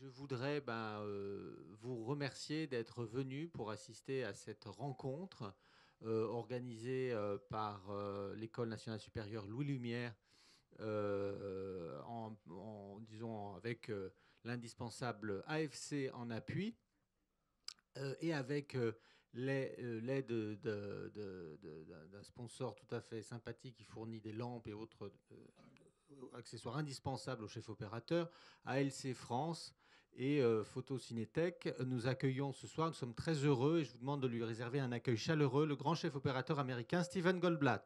Je voudrais vous remercier d'être venu pour assister à cette rencontre organisée par l'École nationale supérieure Louis Lumière, disons, avec l'indispensable AFC en appui et avec l'aide d'un sponsor tout à fait sympathique qui fournit des lampes et autres accessoires indispensables au chef opérateur, ALC France et Photo Cinétech. Nous accueillons ce soir, nous sommes très heureux et je vous demande de lui réserver un accueil chaleureux, le grand chef opérateur américain Steven Goldblatt.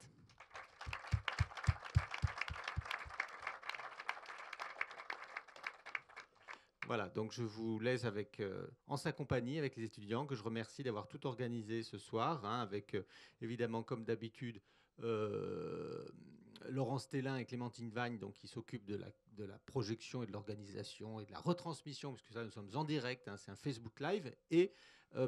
Voilà, donc je vous laisse en sa compagnie avec les étudiants que je remercie d'avoir tout organisé ce soir, hein, avec évidemment comme d'habitude euh, Laurence Tellin et Clémentine Vagne, donc, qui s'occupent de la projection et de l'organisation et de la retransmission, puisque ça nous sommes en direct, hein, c'est un Facebook Live, et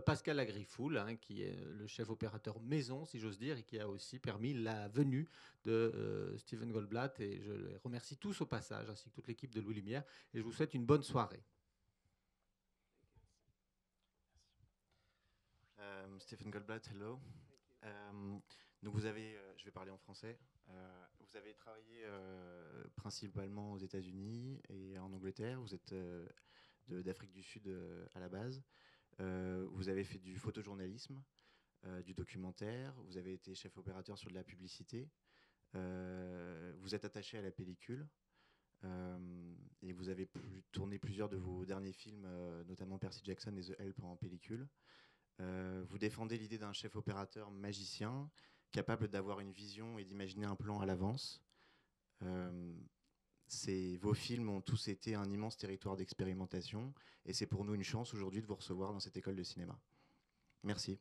Pascal Agriffoul, hein, qui est le chef opérateur maison, si j'ose dire, et qui a aussi permis la venue de Steven Goldblatt, et je les remercie tous au passage, ainsi que toute l'équipe de Louis Lumière, et je vous souhaite une bonne soirée. Stephen Goldblatt, hello. Donc vous avez, je vais parler en français. Vous avez travaillé principalement aux États-Unis et en Angleterre. Vous êtes d'Afrique du Sud à la base. Vous avez fait du photojournalisme, du documentaire. Vous avez été chef opérateur sur de la publicité. Vous êtes attaché à la pellicule. Et vous avez tourné plusieurs de vos derniers films, notamment Percy Jackson et The Help en pellicule. Vous défendez l'idée d'un chef opérateur magicien, capable d'avoir une vision et d'imaginer un plan à l'avance. Vos films ont tous été un immense territoire d'expérimentation et c'est pour nous une chance aujourd'hui de vous recevoir dans cette école de cinéma. Merci.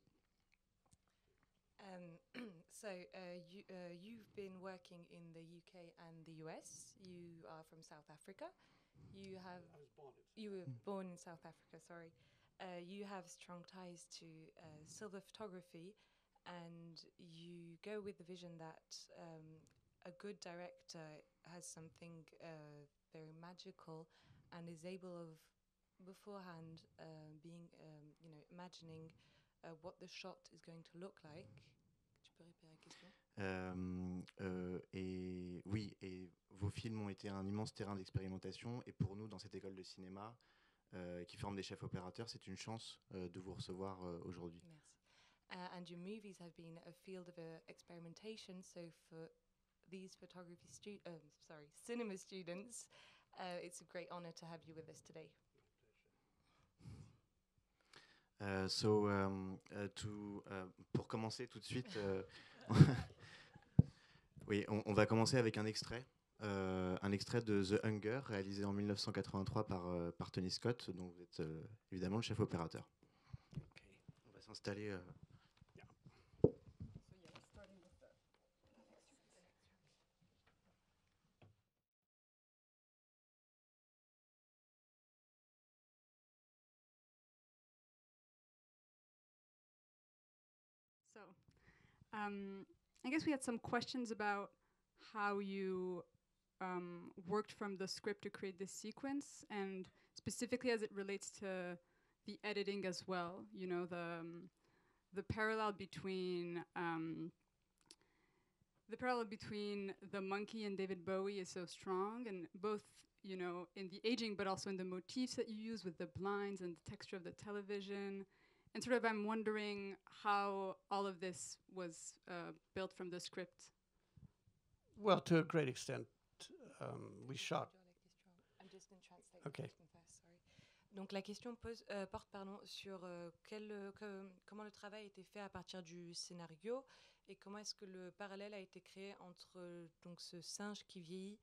You've been working in the UK and the US. You are from South Africa. You were born in South Africa, sorry. You have strong ties to silver photography, and you go with the vision that a good director has something very magical and is able of beforehand imagining what the shot is going to look like. Tu peux répéter la question? Et oui, et vos films ont été un immense terrain d'expérimentation et pour nous, dans cette école de cinéma, qui forment des chefs opérateurs, c'est une chance de vous recevoir aujourd'hui. Merci. And your movies have been a field of experimentation, so for these cinema students, it's a great honor to have you with us today. Pour commencer tout de suite, oui, on va commencer avec un extrait de The Hunger, réalisé en 1983 par Tony Scott, dont vous êtes évidemment le chef opérateur. Okay. On va s'installer. Yeah. So, I guess we had some questions about how you worked from the script to create this sequence, and specifically as it relates to the editing as well. You know, the parallel between the monkey and David Bowie is so strong, and both, you know, in the aging, but also in the motifs that you use with the blinds and the texture of the television. And sort of, I'm wondering how all of this was built from the script. Well, to a great extent, we shot. I'm just going to translate Okay. the question first, sorry. Donc la question porte sur comment le travail a été fait à partir du scénario et comment est-ce que le parallèle a été créé entre donc ce singe qui vieillit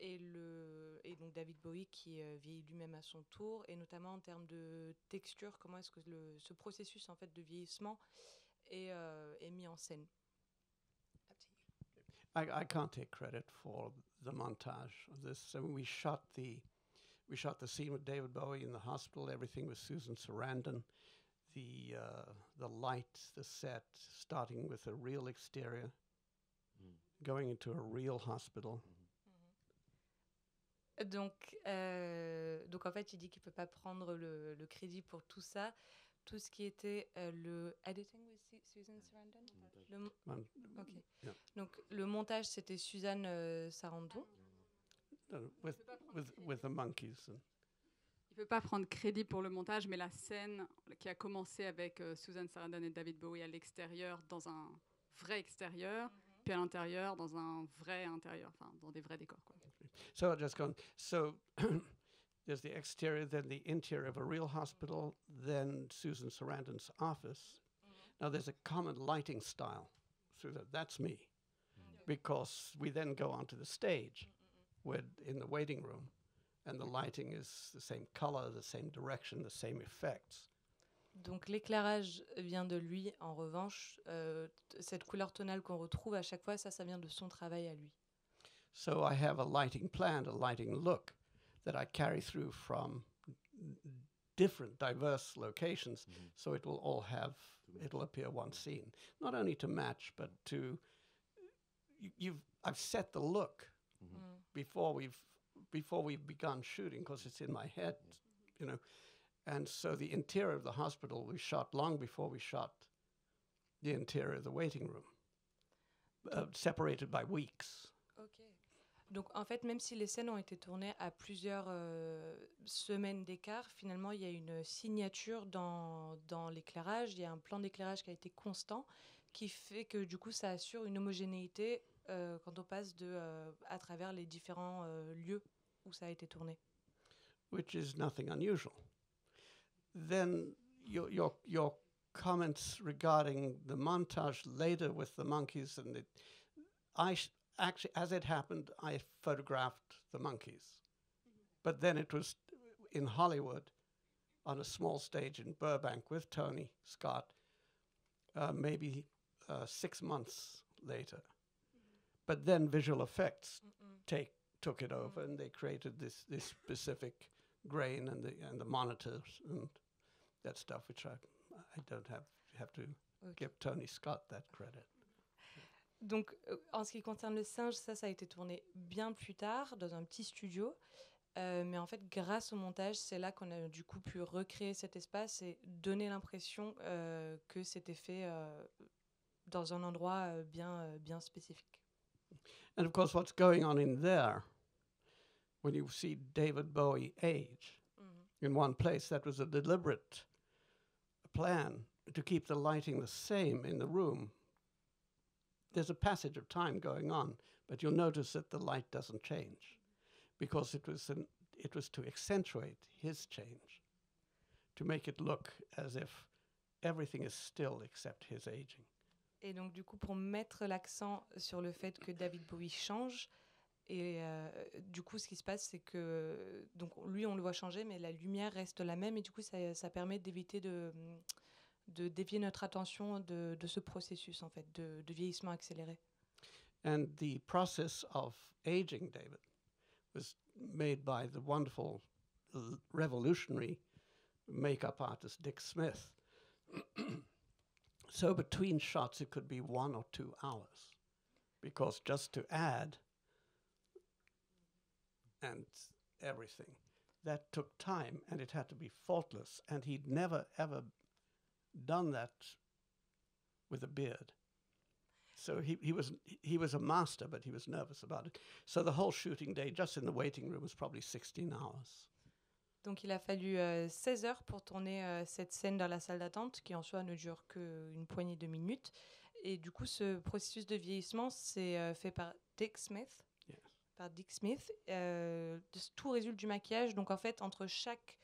et donc David Bowie qui vieillit lui-même à son tour, et notamment en termes de texture, comment est-ce que ce processus en fait de vieillissement est mis en scène. I can't take credit for the montage of this. I mean, we shot the scene with David Bowie in the hospital. Everything was Susan Sarandon. The light, the set, starting with a real exterior, going into a real hospital. Donc en fait, il dit qu'il peut pas prendre le crédit pour tout ça, tout ce qui était le editing with Susan Sarandon. Ok. Yeah. Donc le montage, c'était Suzanne Sarandon. With the monkeys. Il peut pas prendre crédit pour le montage, mais la scène qui a commencé avec Susan Sarandon et David Bowie à l'extérieur, dans un vrai extérieur, puis à l'intérieur, dans un vrai intérieur, enfin dans des vrais décors, quoi. So I'll just go on. So there's the exterior, then the interior of a real hospital, then Susan Sarandon's office. Now there's a common lighting style through that. That's me. Because we then go onto the stage in the waiting room, and the lighting is the same color, the same direction, the same effects. Donc l'éclairage vient de lui. En revanche, cette couleur tonale qu'on retrouve à chaque fois, ça vient de son travail à lui. So I have a lighting plan, a lighting look that I carry through from different, diverse locations, so it will all it'll appear one scene. Not only to match, but to I've set the look before we've begun shooting, because it's in my head, you know. And so the interior of the hospital we shot long before we shot the interior of the waiting room, separated by weeks. Ok. Donc en fait, même si les scènes ont été tournées à plusieurs semaines d'écart, finalement, il y a une signature dans l'éclairage. Il y a un plan d'éclairage qui a été constant, qui fait que du coup, ça assure une homogénéité quand on passe à travers les différents lieux où ça a été tourné. Which is nothing unusual. Then your comments regarding the montage later with the monkeys and actually, as it happened, I photographed the monkeys. But then it was in Hollywood on a small stage in Burbank with Tony Scott, maybe 6 months later. But then visual effects took it over, and they created this specific grain and the monitors and that stuff, which I don't have to give Tony Scott that credit. Donc, en ce qui concerne le singe, ça a été tourné bien plus tard, dans un petit studio. Mais en fait, grâce au montage, c'est là qu'on a du coup pu recréer cet espace et donner l'impression que c'était fait dans un endroit bien spécifique. And of course, what's going on in there, when you see David Bowie age in one place, that was a deliberate plan to keep the lighting the same in the room. There's a passage of time going on, but you'll notice that the light doesn't change, because it was to accentuate his change, to make it look as if everything is still except his aging. Et donc du coup, pour mettre l'accent sur le fait que David Bowie change, et du coup, ce qui se passe, c'est que donc lui, on le voit changer, mais la lumière reste la même, et du coup, ça permet d'éviter de dévier notre attention de ce processus, en fait, de vieillissement accéléré. And the process of aging David was made by the wonderful revolutionary makeup artist Dick Smith. So between shots, it could be 1 or 2 hours, because just to add and everything, that took time, and it had to be faultless, and he'd never, ever done that with a beard. So he was a master, but he was nervous about it. So the whole shooting day, just in the waiting room, was probably 16 hours. Donc il a fallu 16 heures pour tourner cette scène dans la salle d'attente, qui en soi ne dure qu'une poignée de minutes. Et du coup, ce processus de vieillissement, c'est fait par Dick Smith. Yes. Par Dick Smith. Tout résulte du maquillage. Donc en fait, entre chaque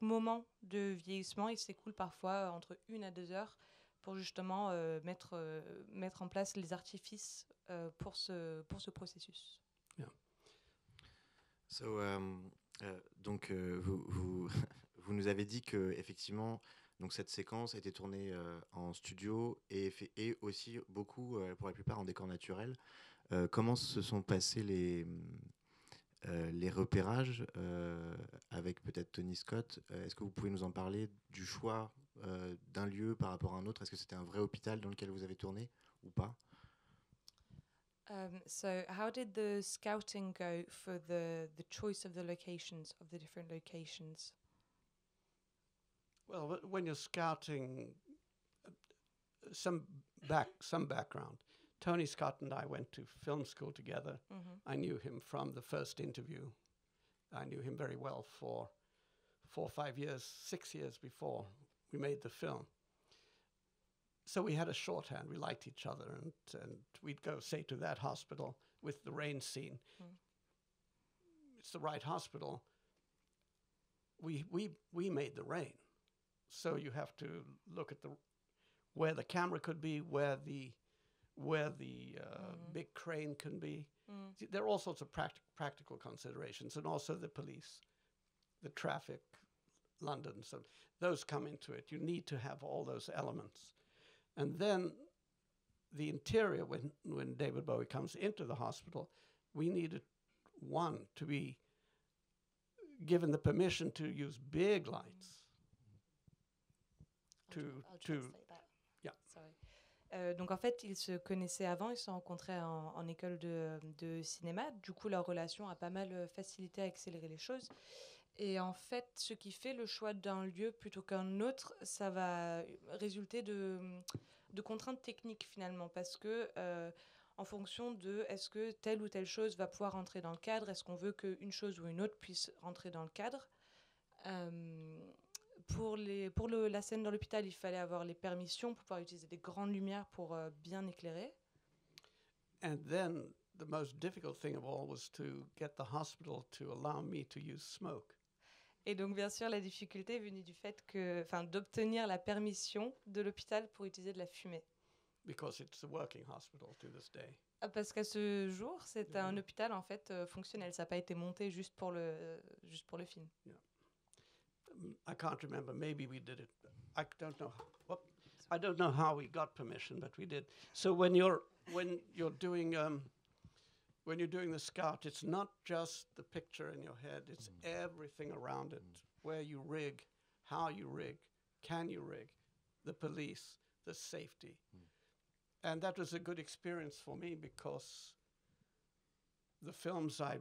moment de vieillissement, il s'écoule parfois entre 1 à 2 heures pour justement mettre en place les artifices pour ce processus. Yeah. So, donc vous nous avez dit que effectivement, donc cette séquence a été tournée en studio et aussi beaucoup, pour la plupart, en décor naturel. Comment se sont passés les repérages avec peut-être Tony Scott? Est-ce que vous pouvez nous en parler du choix d'un lieu par rapport à un autre? Est-ce que c'était un vrai hôpital dans lequel vous avez tourné ou pas? So how did the scouting go for the choice of the locations, of the different locations? Well, when you're scouting, some background. Tony Scott and I went to film school together. I knew him from the first interview. I knew him very well for 4 or 5 years, 6 years before we made the film. So we had a shorthand. We liked each other, and we'd go, say, to that hospital with the rain scene. It's the right hospital. We made the rain. So you have to look at where the camera could be, where the big crane can be. There are all sorts of practical considerations, and also the police, the traffic, London. So those come into it. You need to have all those elements. And then the interior, when David Bowie comes into the hospital, we needed one to be given the permission to use big lights. I'll translate that. Yeah. Sorry. Donc en fait, ils se connaissaient avant, ils se sont rencontrés en école de cinéma. Du coup, leur relation a pas mal facilité, accéléré les choses. Et en fait, ce qui fait le choix d'un lieu plutôt qu'un autre, ça va résulter de contraintes techniques finalement, parce que en fonction de est-ce que telle ou telle chose va pouvoir rentrer dans le cadre, est-ce qu'on veut qu'une chose ou une autre puisse rentrer dans le cadre. Pour la scène dans l'hôpital, il fallait avoir les permissions pour pouvoir utiliser des grandes lumières pour bien éclairer. And then the most difficult thing of all was to get the hospital to allow me to use smoke. Et donc, bien sûr, la difficulté est venue du fait d'obtenir la permission de l'hôpital pour utiliser de la fumée. Because it's a working hospital to this day. Parce qu'à ce jour, c'est un hôpital en fait fonctionnel. Ça n'a pas été monté juste pour le film. Yeah. I can't remember. Maybe we did it. I don't know. I don't know how we got permission, but we did. So when you're doing the scout, it's not just the picture in your head. It's everything around it. Where you rig, how you rig, can you rig, the police, the safety. And that was a good experience for me because the films I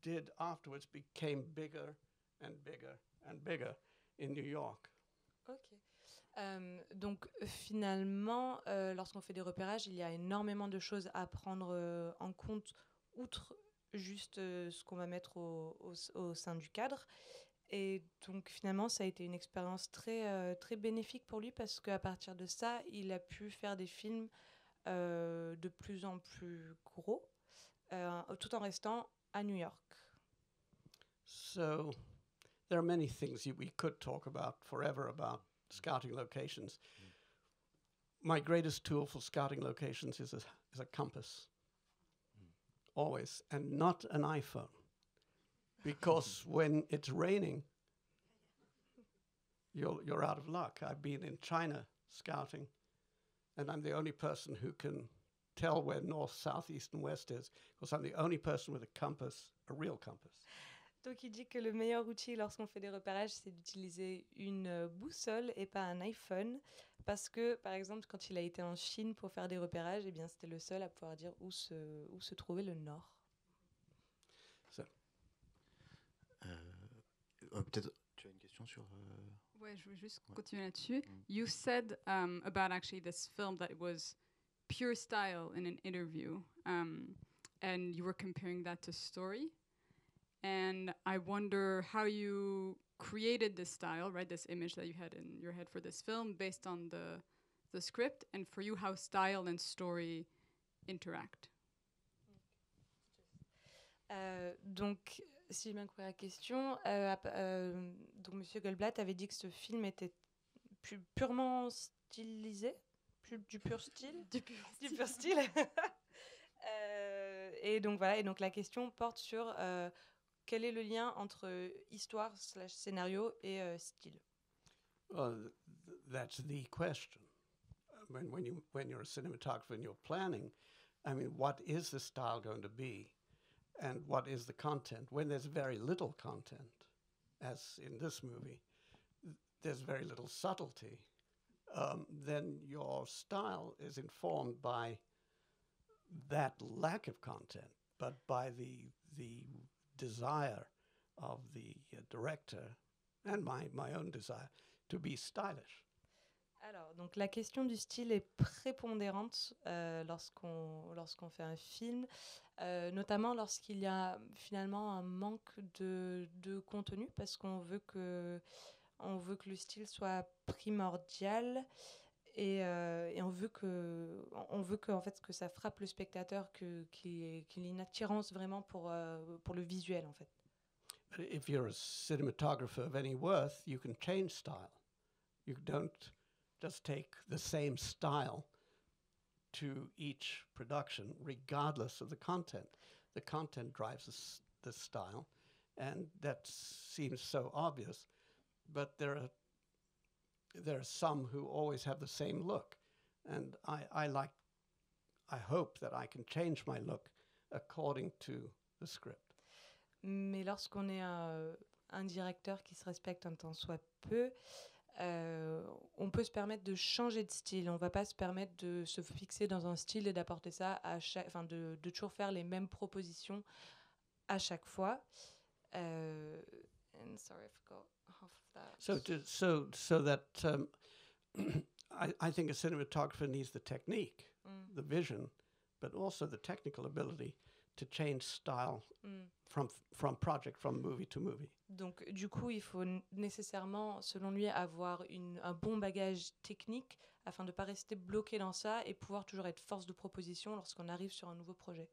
did afterwards became bigger and bigger and bigger in New York. Ok. Donc finalement, lorsqu'on fait des repérages, il y a énormément de choses à prendre en compte, outre juste ce qu'on va mettre au sein du cadre. Et donc finalement, ça a été une expérience très, très bénéfique pour lui parce qu'à partir de ça, il a pu faire des films de plus en plus gros, tout en restant à New York. So there are many things we could talk about forever about scouting locations. My greatest tool for scouting locations is a compass. Always. And not an iPhone. Because when it's raining, you're out of luck. I've been in China scouting, and I'm the only person who can tell where north, south, east, and west is, because I'm the only person with a compass, a real compass. Donc il dit que le meilleur outil lorsqu'on fait des repérages, c'est d'utiliser une boussole et pas un iPhone, parce que par exemple quand il a été en Chine pour faire des repérages, eh bien c'était le seul à pouvoir dire où se trouvait le nord. Peut-être tu as une question sur... Ouais, je veux juste continuer là-dessus. You said about actually this film that it was pure style in an interview, and you were comparing that to Story. And I wonder how you created this style, right? This image that you had in your head for this film based on the script, and for you, how style and story interact. Donc, si j'ai bien compris la question, donc Monsieur Goldblatt avait dit que ce film était purement stylisé, du pur style, du pur style. Et donc voilà, et donc la question porte sur quel est le lien entre histoire / scénario et style. Well, that's the question. When you're a cinematographer and you're planning, I mean, what is the style going to be? And what is the content? When there's very little content, as in this movie, there's very little subtlety, then your style is informed by that lack of content, but by the desire of the director and my own desire to be stylish. Alors, donc la question du style est prépondérante lorsqu'on fait un film, notamment lorsqu'il y a finalement un manque de contenu, parce qu'on veut que le style soit primordial et on veut que en fait que ça frappe le spectateur, qu'il y ait une attirance vraiment pour le visuel en fait. But if you're a cinematographer of any worth, you can change style. You don't just take the same style to each production, regardless of the content. The content drives the style, and that seems so obvious. But there are some who always have the same look, and I hope that I can change my look according to the script. Mais lorsqu'on est un directeur qui se respecte un tant soit peu, on peut se permettre de changer de style. On ne va pas se permettre de se fixer dans un style et d'apporter ça de toujours faire les mêmes propositions à chaque fois. And sorry, I forgot half of that. So that I think a cinematographer needs the technique, the vision, but also the technical ability to change style from project, from movie to movie. Donc, du coup, il faut nécessairement, selon lui, avoir un bon bagage technique afin de ne pas rester bloqué dans ça et pouvoir toujours être force de proposition lorsqu'on arrive sur un nouveau projet.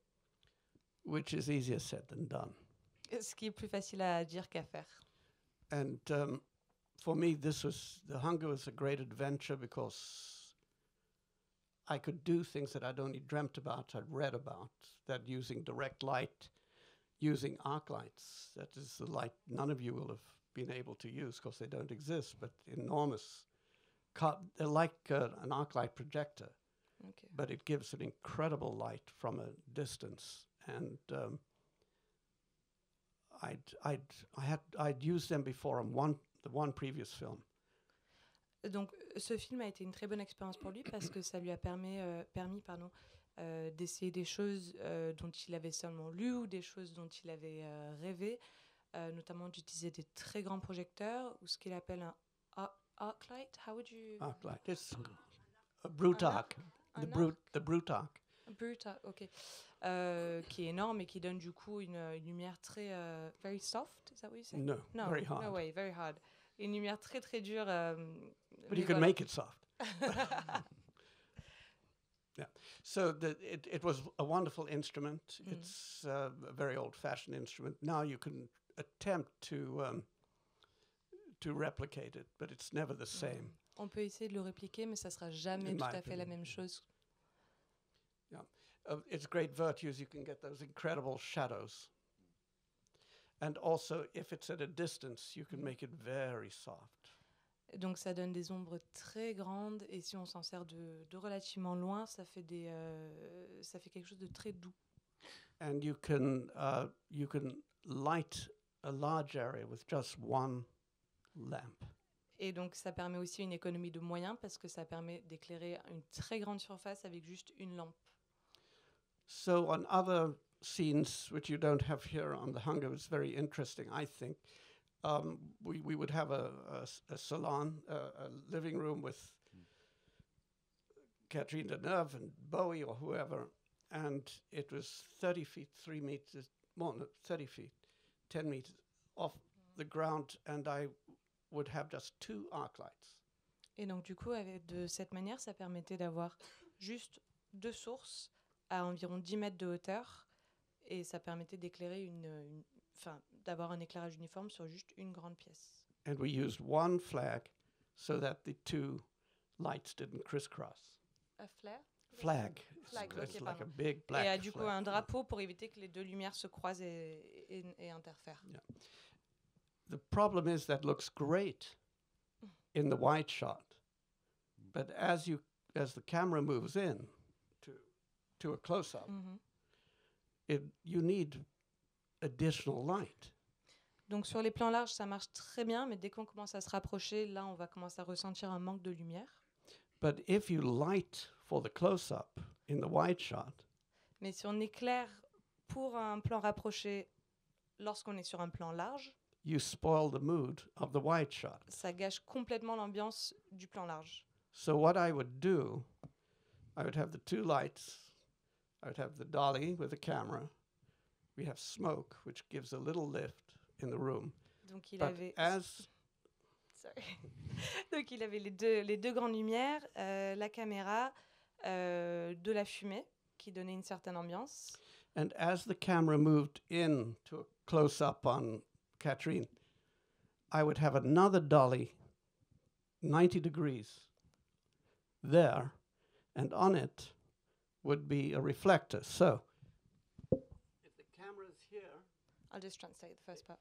Which is easier said than done. Ce qui est plus facile à dire qu'à faire. And for me, The Hunger was a great adventure because I could do things that I'd only dreamt about, I'd read about, that using direct light, using arc lights, that is the light none of you will have been able to use because they don't exist, but enormous, they're like an arc light projector, Okay. but it gives an incredible light from a distance. And I'd used them before on the one previous film. Donc, ce film a été une très bonne expérience pour lui parce que ça lui a permis d'essayer des choses dont il avait seulement lu ou des choses dont il avait rêvé, notamment d'utiliser des très grands projecteurs ou ce qu'il appelle un arc light. How would you... Arc light. It's a brute arc. The brute arc. Brute arc, ok. Qui est énorme et qui donne du coup une lumière très... very soft, is that what you say? No, very hard. No way, very hard. Une lumière très très dure. But you can make it soft. Yeah. So it was a wonderful instrument. It's a very old-fashioned instrument. Now you can attempt to replicate it, but it's never the same. On peut essayer de le répliquer, mais ça sera jamais tout à fait la même chose. Yeah. Its great virtues, you can get those incredible shadows. And also, if it's at a distance, you can make it very soft. Donc ça donne des ombres très grandes et si on s'en sert de relativement loin, ça fait quelque chose de très doux. And you can light a large area with just one lamp. Et donc ça permet aussi une économie de moyens parce que ça permet d'éclairer une très grande surface avec juste une lampe. So on other scenes which you don't have here on The Hunger, it's very interesting, I think. We would have a salon, a living room with Catherine Deneuve and Bowie or whoever, and it was 30 feet, 3 meters, more than 30 feet, 10 meters off the ground, and I would have just 2 arc lights. Et donc du coup, de cette manière, ça permettait d'avoir juste 2 sources à environ 10 mètres de hauteur, et ça permettait d'éclairer d'avoir un éclairage uniforme sur juste une grande pièce. And we used one flag so that the 2 lights didn't crisscross. Un flare? Flag. Flag, It's okay, like pardon. a big black Et du coup, flag. un drapeau pour éviter que les 2 lumières se croisent et interfèrent. Yeah. The problem is that looks great in the wide shot, but as the camera moves in to a close-up, you need additional light. Donc sur les plans larges, ça marche très bien, mais dès qu'on commence à se rapprocher, là, on va commencer à ressentir un manque de lumière. But if you light for the close-up in the wide shot, Mais si on éclaire pour un plan rapproché lorsqu'on est sur un plan large, you spoil the mood of the wide shot. ça gâche complètement l'ambiance du plan large. So what I would do, I would have the two lights, I would have the dolly with the camera, we have smoke, which gives a little lift in the room. Donc il But avait... as Sorry. Donc il avait les deux grandes lumières, la caméra, de la fumée qui donnait une certaine ambiance. And as the camera moved in to a close-up on Catherine, I would have another dolly, 90 degrees, there, and on it would be a reflector. So, if the camera's here... I'll just translate the first part.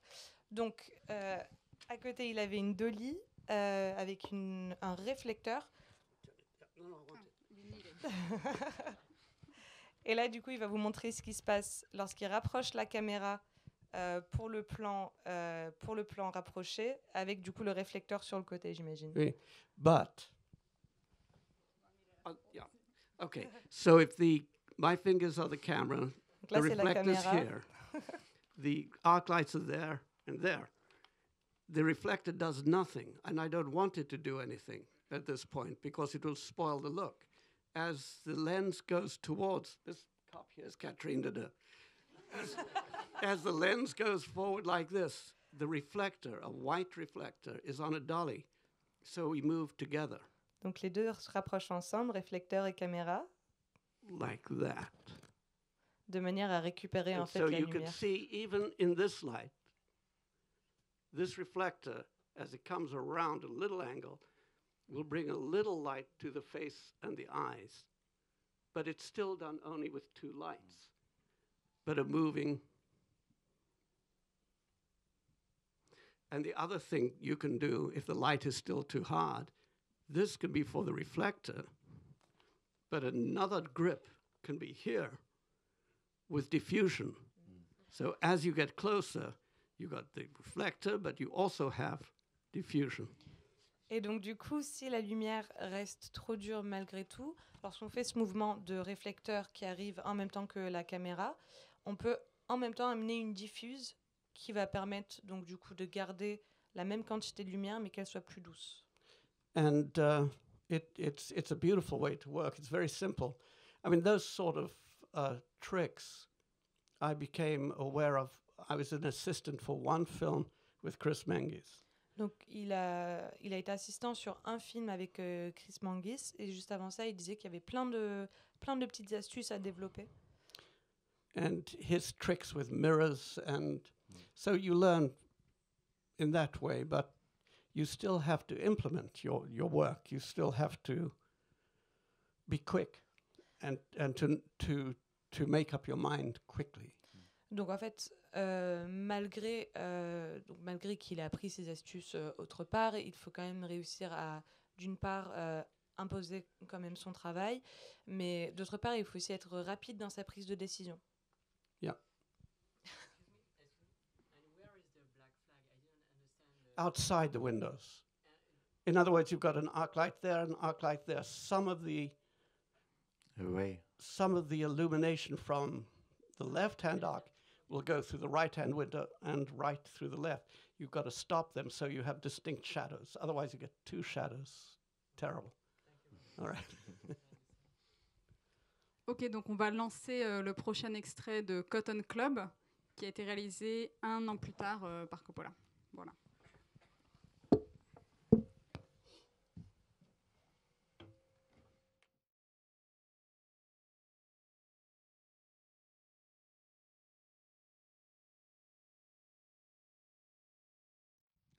Donc, à côté, il avait une dolly avec un réflecteur. Et là, du coup, il va vous montrer ce qui se passe lorsqu'il rapproche la caméra pour le plan rapproché, avec du coup le réflecteur sur le côté, j'imagine. Oui. But, yeah, okay. So if my fingers are the camera, Donc là, the c'est la reflector's caméra. here, the arc lights are there and there. The reflector does nothing, and I don't want it to do anything at this point because it will spoil the look. As the lens goes towards, this cop here is Catherine Deneuve. As the lens goes forward like this, the reflector, a white reflector, is on a dolly. So we move together. Donc les deux se rapprochent ensemble, réflecteur et caméra, Like that. de manière à récupérer en And fait so la you can lumière. see, even in this light, this reflector, as it comes around a little angle, will bring a little light to the face and the eyes. But it's still done only with two lights, but a moving. And the other thing you can do, if the light is still too hard, this can be for the reflector, but another grip can be here with diffusion. So as you get closer, you got the reflector, but you also have diffusion. Et donc du coup, si la lumière reste trop dure malgré tout, lorsqu'on fait ce mouvement de réflecteur qui arrive en même temps que la caméra, on peut en même temps amener une diffuse qui va permettre donc du coup de garder la même quantité de lumière mais qu'elle soit plus douce. And it's a beautiful way to work. It's very simple. I mean, those sort of tricks I became aware of. I was an assistant for one film with Chris Menges. Donc il a été assistant sur un film avec Chris Manguis et juste avant ça, il disait qu'il y avait plein de petites astuces à développer. And his tricks with mirrors, and so you learn in that way, but you still have to implement your work. You still have to be quick and to make up your mind quickly. Donc en fait, malgré qu'il ait appris ses astuces autre part, il faut quand même réussir à, d'une part, imposer quand même son travail, mais d'autre part, il faut aussi être rapide dans sa prise de décision. Yeah. Outside the windows. In other words, you've got an arc light there, an arc light there. Some of the illumination from the left-hand arc will go through the right-hand window and right through the left. You've got to stop them so you have distinct shadows. Otherwise, you get two shadows. Terrible. All right. Ok, donc on va lancer le prochain extrait de Cotton Club, qui a été réalisé 1 an plus tard par Coppola. Voilà.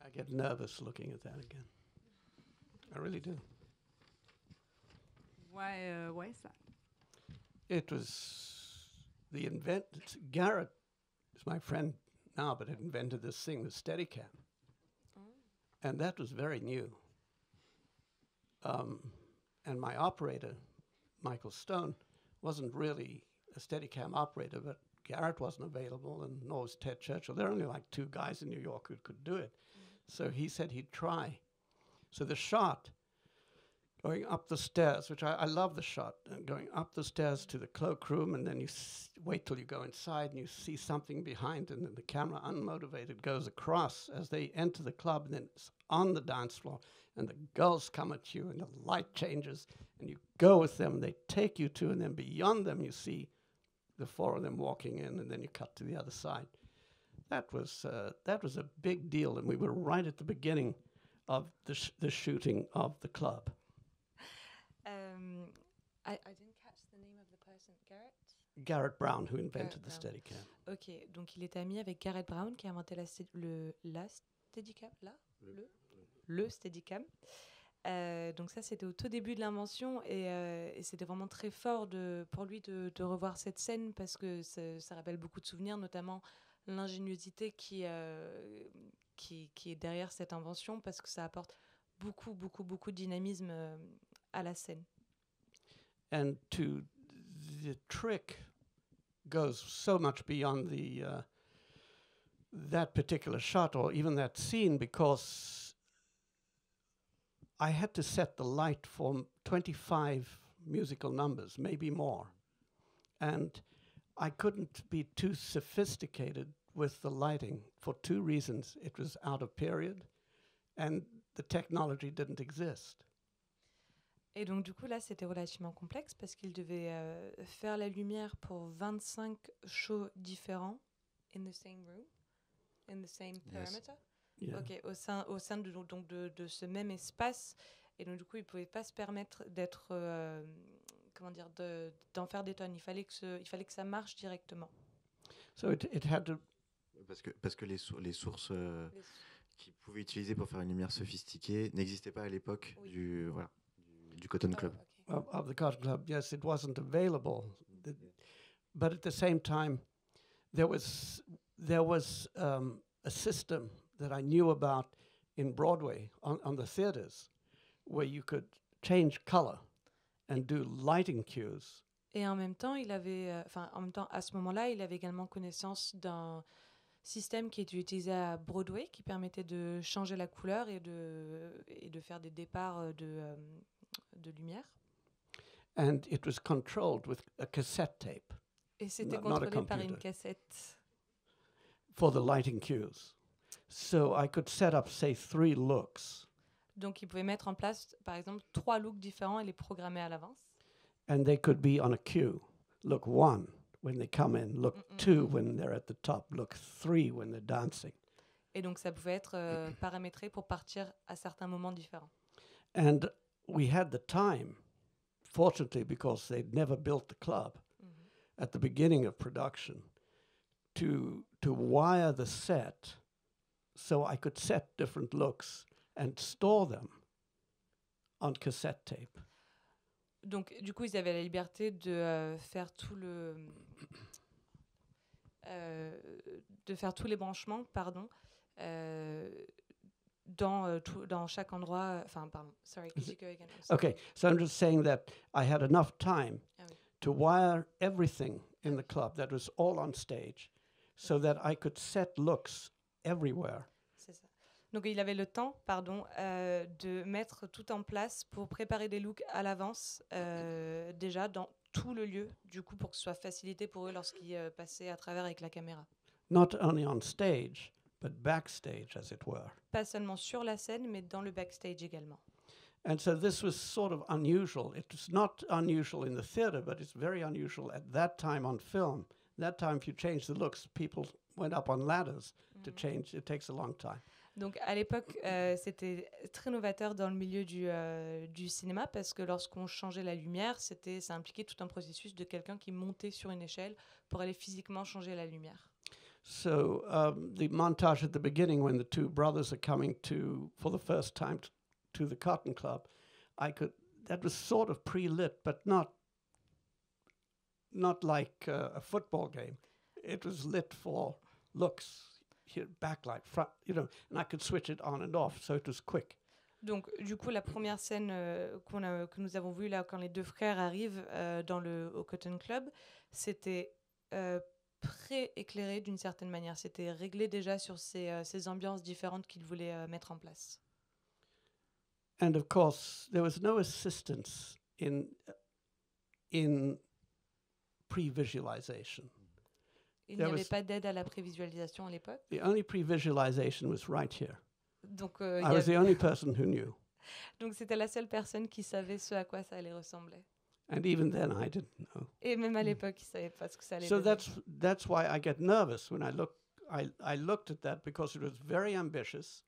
I get nervous looking at that again. I really do. Why is that? It was Garrett is my friend now, but had invented this thing, the Steadicam. And that was very new. And my operator, Michael Stone, wasn't really a Steadicam operator, but Garrett wasn't available, and nor was Ted Churchill. There are only like 2 guys in New York who could do it. So he said he'd try. So the shot going up the stairs, which I love the shot, and going up the stairs to the cloakroom, and then you wait till you go inside and you see something behind, and then the camera, unmotivated, goes across as they enter the club, and then it's on the dance floor, and the girls come at you, and the light changes, and you go with them, they take you to, and then beyond them you see the four of them walking in, and then you cut to the other side. That was a big deal, and we were right at the beginning of the shooting of the club. I didn't catch the name of the person. Garrett Brown, who invented the Brown. Steadicam. Ok, donc il était ami avec Garrett Brown qui a inventé la Steadicam, le Steadicam. Donc ça, c'était au tout début de l'invention et c'était vraiment très fort pour lui de revoir cette scène parce que ça rappelle beaucoup de souvenirs, notamment l'ingéniosité qui est derrière cette invention parce que ça apporte beaucoup de dynamisme à la scène. And the trick goes so much beyond that particular shot or even that scene because I had to set the light for 25 musical numbers, maybe more. And I couldn't be too sophisticated with the lighting for two reasons. It was out of period and the technology didn't exist. Et donc du coup là c'était relativement complexe parce qu'il devait faire la lumière pour 25 shows différents in the same room, in the same perimeter. Yeah. Ok, au sein de ce même espace et donc du coup il pouvait pas se permettre d'être d'en faire des tonnes. Il fallait que ça marche directement. So it had to. Parce que les sources qu'ils pouvaient utiliser pour faire une lumière sophistiquée n'existaient pas à l'époque du Cotton Club. Okay. Of the Cotton Club, yes, it wasn't available. But at the same time, there was a system that I knew about in Broadway on the theaters where you could change color and do lighting cues. Et en même temps, à ce moment-là, il avait également connaissance d'un système qui était utilisé à Broadway qui permettait de changer la couleur et de faire des départs de lumière. And it was controlled with a cassette tape. Et c'était Not a contrôlé par computer. une cassette. For the lighting cues. So I could set up, say, 3 looks. Donc, il pouvait mettre en place, par exemple, 3 looks différents et les programmer à l'avance. And they could be on a cue. Look 1 when they come in, look 2 when they're at the top, look 3 when they're dancing. Et donc, ça pouvait être paramétré pour partir à certains moments différents. And we had the time, fortunately, because they'd never built the club at the beginning of production, to wire the set so I could set different looks and store them on cassette tape. Donc, du coup, ils avaient la liberté de faire de faire tous les branchements, dans chaque endroit. Enfin, pardon. Sorry, could you go again? Okay, so I'm just saying that I had enough time to wire everything in the club that was all on stage so that I could set looks everywhere. C'est ça. Donc, il avait le temps, de mettre tout en place pour préparer des looks à l'avance, déjà dans tout le lieu, du coup, pour que ce soit facilité pour eux lorsqu'ils passaient à travers avec la caméra. Not only on stage, but backstage, as it were. Pas seulement sur la scène, mais dans le backstage également. And so this was sort of unusual. It was not unusual in the theater, but it's very unusual at that time on film. That time, if you change the looks, people went up on ladders to change. It takes a long time. Donc à l'époque, c'était très novateur dans le milieu du cinéma parce que lorsqu'on changeait la lumière, ça impliquait tout un processus de quelqu'un qui montait sur une échelle pour aller physiquement changer la lumière. So the montage at the beginning, when the 2 brothers are coming for the first time to the Cotton Club, that was sort of pre-lit, but not like a football game. It was lit for looks. Here, backlight, front, and I could switch it on and off, so it was quick. Donc, du coup, la première scène que nous avons vue là, quand les 2 frères arrivent au Cotton Club, c'était pré-éclairé d'une certaine manière. C'était réglé déjà sur ces ambiances différentes qu'ils voulaient mettre en place. And of course, there was no assistance in pre-visualization. Il n'y There avait was- pas d'aide à la prévisualisation à l'époque. The only pre-visualization was right here. Donc, I was the only person who knew. donc c'était la seule personne qui savait ce à quoi ça allait ressembler. And even then, I didn't know. Et même à l'époque, il ne savait pas ce que ça allait So donner. that's why I get nervous when I looked at that, because it was very ambitious.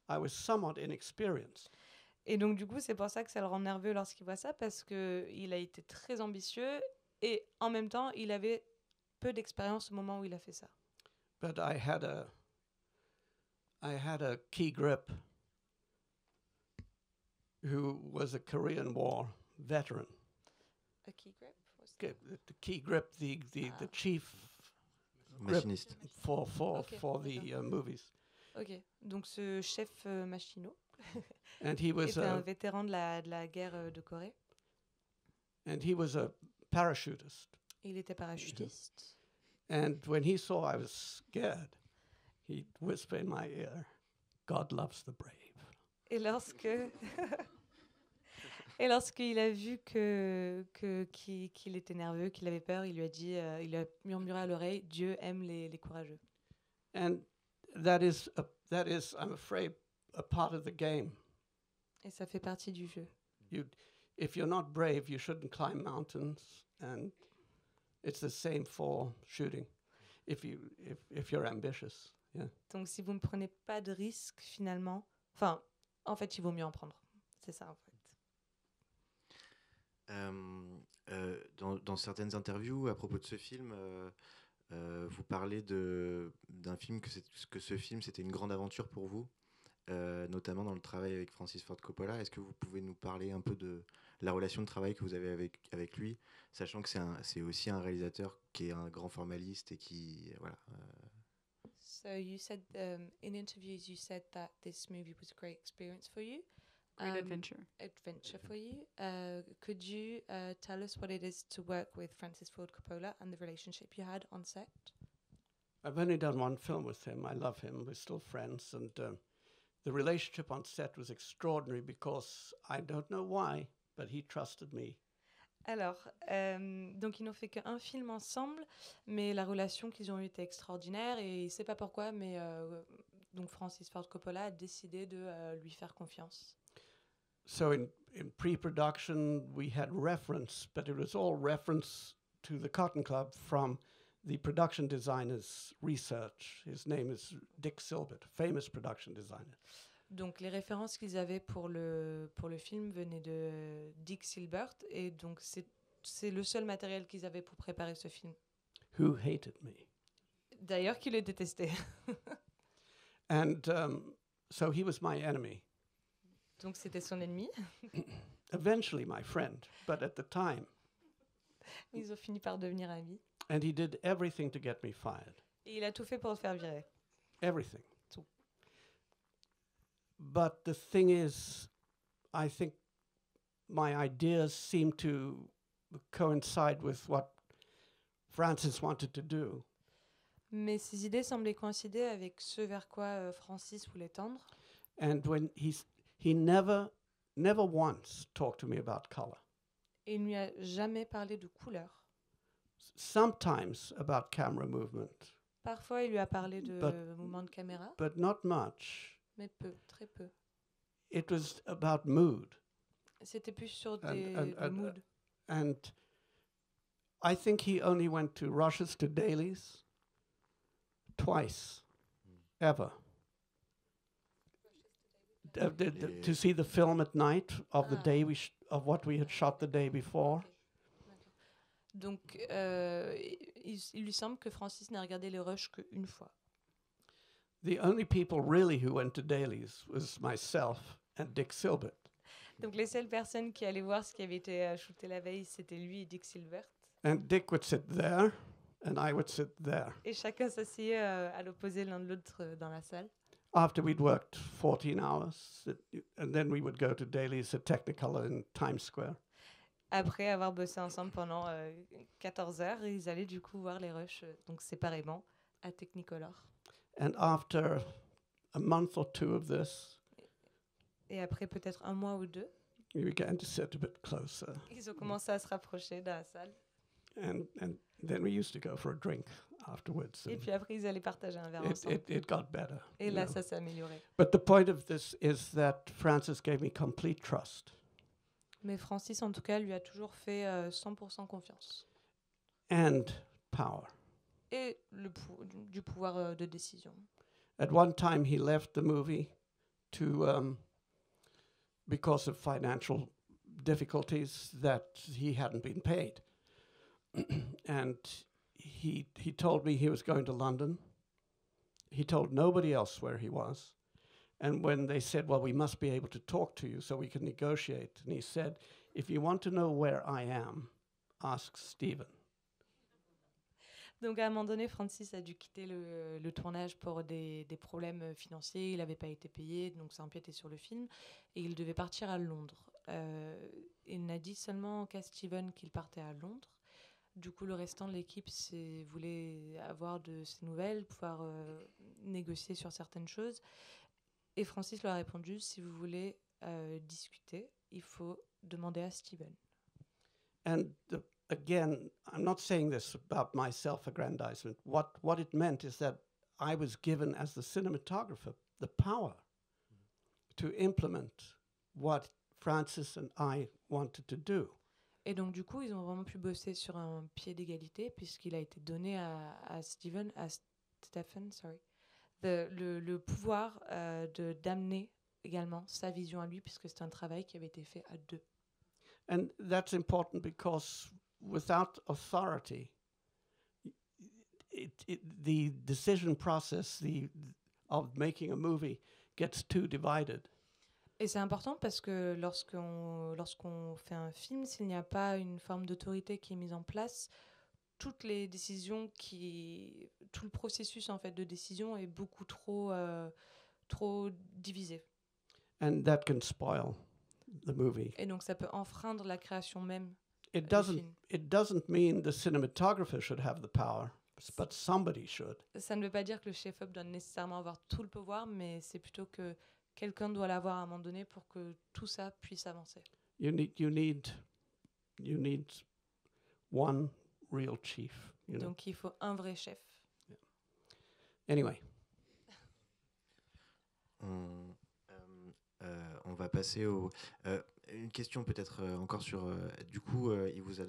I was somewhat inexperienced. Et donc, du coup, c'est pour ça que ça le rend nerveux lorsqu'il voit ça, parce qu'il a été très ambitieux et en même temps, il avait peu d'expérience au moment où il a fait ça. But I had a key grip who was a Korean War veteran. A key grip was- The key grip, the chief Machiniste. for Okay, the movies. Ok, donc ce chef Machino And he was était un a vétéran de la guerre de Corée. a parachutist. Il était parachutiste. And when he saw I was scared, he whispered in my ear, "God loves the brave." Et et lorsqu'il a vu qu'il était nerveux, qu'il avait peur, il lui a dit, il a murmuré à l'oreille, Dieu aime les courageux. And that is, I'm afraid, a part of the game. Et ça fait partie du jeu. If you're not brave, you shouldn't climb mountains, and it's the same for shooting. If you're ambitious, yeah. Donc si vous ne prenez pas de risques finalement, en fait, il vaut mieux en prendre. C'est ça en fait. Dans certaines interviews à propos de ce film, vous parlez d'un film que ce film c'était une grande aventure pour vous, notamment dans le travail avec Francis Ford Coppola. Est-ce que vous pouvez nous parler un peu de la relation de travail que vous avez avec lui, sachant que c'est aussi un réalisateur qui est un grand formaliste et qui voilà. So you said in interviews you said that this movie was a great experience for you. Great adventure. Adventure for you. Could you tell us what it is to work with Francis Ford Coppola and the relationship you had on set? I've only done one film with him. I love him. We're still friends, and the relationship on set was extraordinary because I don't know why, but he trusted me. Alors, donc ils n'ont fait qu'un film ensemble, mais la relation qu'ils ont eue était extraordinaire et il ne sait pas pourquoi, mais donc Francis Ford Coppola a décidé de lui faire confiance. So in pre-production, we had reference, but it was all reference to the Cotton Club from the production designer's research. His name is Dick Silbert, famous production designer. Donc les références qu'ils avaient pour le film venaient de Dick Silbert et donc c'est le seul matériel qu'ils avaient pour préparer ce film. Who hated me. D'ailleurs, qui le détestait. And so he was my enemy. Donc c'était son ennemi. Eventually my friend, but at the time. Ils ont fini par devenir amis. And he did everything to get me fired. Et il a tout fait pour le faire virer. Everything. Tout. But the thing is, I think my ideas seem to coincide with what Francis wanted to do. Mais ses idées semblaient coïncider avec ce vers quoi Francis voulait tendre. And when he never once talked to me about color. Et il ne lui a jamais parlé de couleur. Sometimes about camera movement, Parfois, il lui a parlé de But- mouvement de caméra, but not much. mais peu, très peu. It was about mood. C'était plus sur And- des and- moods. And I think he only went to rushes to dailies twice, ever. To see the film at night of the Ah. day of what we had shot the day before. Donc, il lui semble que Francis n'a regardé les rushs qu'une fois. The only people really who went to dailies was myself and Dick Silbert. Donc, les seules personnes qui allaient voir ce qui avait été shooté la veille, c'était lui et Dick Silbert. And Dick would sit there, and I would sit there. Et chacun s'asseyait à l'opposé l'un de l'autre dans la salle. After we'd worked 14 hours, and then we would go to dailies at Technicolor in Times Square. Après avoir bossé ensemble pendant 14 heures, ils allaient du coup voir les rushs, donc séparément, à Technicolor. And after a month or two of this, Et après peut-être un mois ou deux, we began to sit a bit closer. ils ont commencé à se rapprocher dans la salle. And then we used to go for a drink afterwards. Et And puis après, ils allaient partager un verre it, ensemble. it got better. Et you là, know. ça s'est amélioré. But the point of this is that Francis gave me complete trust Mais Francis, en tout cas, lui a toujours fait 100% confiance. and power. Et du pouvoir de décision. At one time, he left the movie to because of financial difficulties that he hadn't been paid. And he told me he was going to London. He told nobody else where he was. And when they said, well, we must be able to talk to you so we can negotiate. And he said, if you want to know where I am, ask Stephen. Donc à un moment donné, Francis a dû quitter le tournage pour des problèmes financiers. Il n'avait pas été payé, donc ça empiétait sur le film. Et il devait partir à Londres. Il n'a dit seulement qu'à Steven qu'il partait à Londres. Du coup, le restant de l'équipe voulait avoir de ses nouvelles, pouvoir négocier sur certaines choses. Et Francis leur a répondu, si vous voulez discuter, il faut demander à Steven. And again, I'm not saying this about my self-aggrandizement. What it meant is that I was given, as the cinematographer, the power to implement what Francis and I wanted to do. Et donc, du coup, ils ont vraiment pu bosser sur un pied d'égalité, puisqu'il a été donné à Stephen, le pouvoir d'amener également sa vision à lui, puisque c'est un travail qui avait été fait à deux. And that's important because without authority, the decision process of making a movie gets too divided. Et c'est important parce que lorsqu'on fait un film, s'il n'y a pas une forme d'autorité qui est mise en place, toutes les décisions tout le processus en fait de décision est beaucoup trop divisé. And that can spoil the movie. Et donc ça peut enfreindre la création même It du film. doesn't mean the cinematographer should have the power, but somebody should. Ça ne veut pas dire que le chef-op doit nécessairement avoir tout le pouvoir, mais c'est plutôt que quelqu'un doit l'avoir à un moment donné pour que tout ça puisse avancer. You need one real chief. You know? Donc il faut un vrai chef. Anyway. On va passer une question peut-être encore sur. Du coup, il vous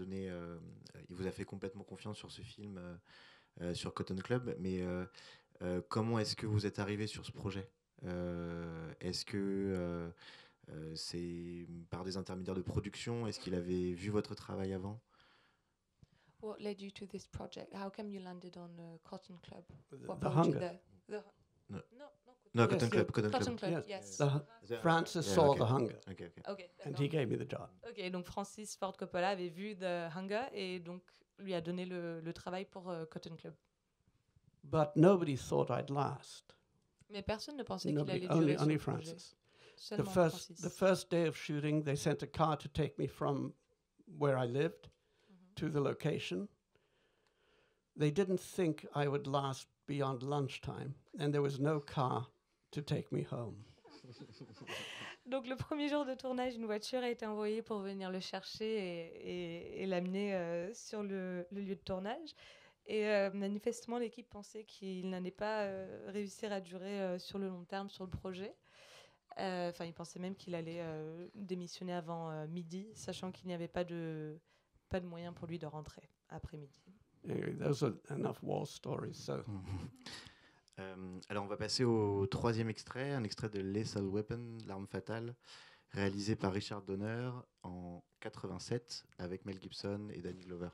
a fait complètement confiance sur ce film, sur Cotton Club. Mais comment est-ce que vous êtes arrivé sur ce projet ? Est-ce que c'est par des intermédiaires de production ? Est-ce qu'il avait vu votre travail avant ? What led you to this project? How come you landed on Cotton Club? What The brought you hunger. there? No, Cotton Cotton Club. Club. Cotton Club, Yes. yes. Francis Yeah, saw okay. the hunger, Ok. Ok, and d'accord. he gave me the job. Ok, donc Francis Ford Coppola avait vu The Hunger et donc lui a donné le travail pour Cotton Club. But nobody thought I'd last. Mais personne ne pensait qu'il Nobody, allait durer sur only le projet. Francis. Seulement The Francis. first day of shooting, they sent a car to take me from where I lived to the location. They didn't think I would last beyond lunchtime, and there was no car to take me home. Donc le premier jour de tournage, une voiture a été envoyée pour venir le chercher et l'amener sur le lieu de tournage. Et manifestement, l'équipe pensait qu'il n'allait pas réussir à durer sur le long terme sur le projet. Enfin, ils pensaient même qu'il allait démissionner avant midi, sachant qu'il n'y avait pas de moyen pour lui de rentrer après midi. Anyway, those are enough war stories. So Alors on va passer au troisième extrait, un extrait de Lethal Weapon, l'arme fatale, réalisé par Richard Donner en 87 avec Mel Gibson et Danny Glover.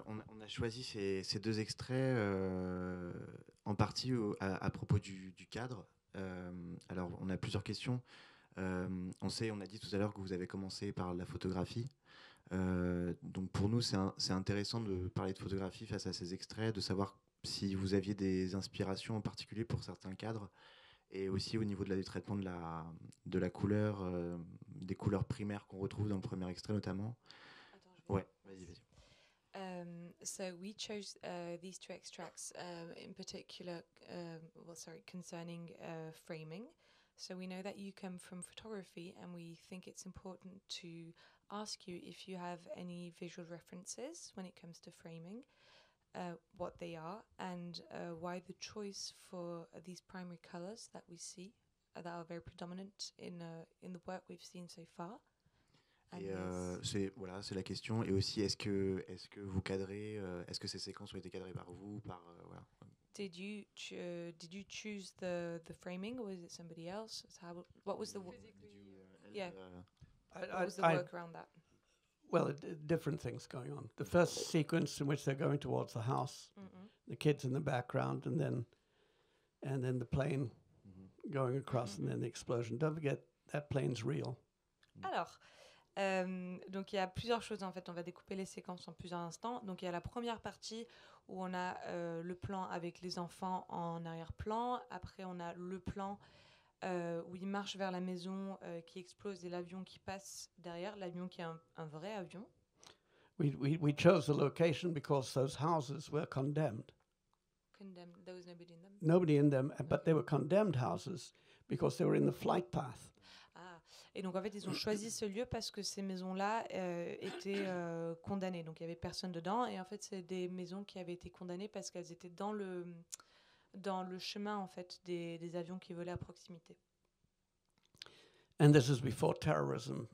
On a choisi ces deux extraits en partie à propos du cadre. Alors, on a plusieurs questions. On a dit tout à l'heure que vous avez commencé par la photographie. Donc pour nous, c'est intéressant de parler de photographie face à ces extraits, de savoir si vous aviez des inspirations en particulier pour certains cadres, et aussi au niveau du traitement de la couleur, des couleurs primaires qu'on retrouve dans le premier extrait notamment. Ouais, vas-y. So we chose these two extracts in particular, concerning framing. So we know that you come from photography, and we think it's important to ask you if you have any visual references when it comes to framing, what they are, and why the choice for these primary colors that we see that are very predominant in the work we've seen so far. Et c'est la question. Et aussi, est-ce que vous cadrez, est-ce que ces séquences ont été cadrées par vous, voilà. Did you choose the framing, or was it somebody else? What was the what was the work around that? Well, different things going on. The first sequence in which they're going towards the house, the kids in the background, and then the plane going across, and then the explosion. Don't forget that plane's real. Alors, donc il y a plusieurs choses en fait. On va découper les séquences en plusieurs instants. Donc il y a la première partie où on a le plan avec les enfants en arrière-plan. Après on a le plan où ils marchent vers la maison qui explose et l'avion qui passe derrière, l'avion qui est un vrai avion. We chose the location because those houses were condemned. Condemned. There was nobody in them. Nobody in them, but they were condemned houses because they were in the flight path. Et donc, en fait, ils ont choisi ce lieu parce que ces maisons-là étaient condamnées. Donc, il n'y avait personne dedans. Et en fait, c'est des maisons qui avaient été condamnées parce qu'elles étaient dans le chemin, en fait, des avions qui volaient à proximité. And this is before terrorism.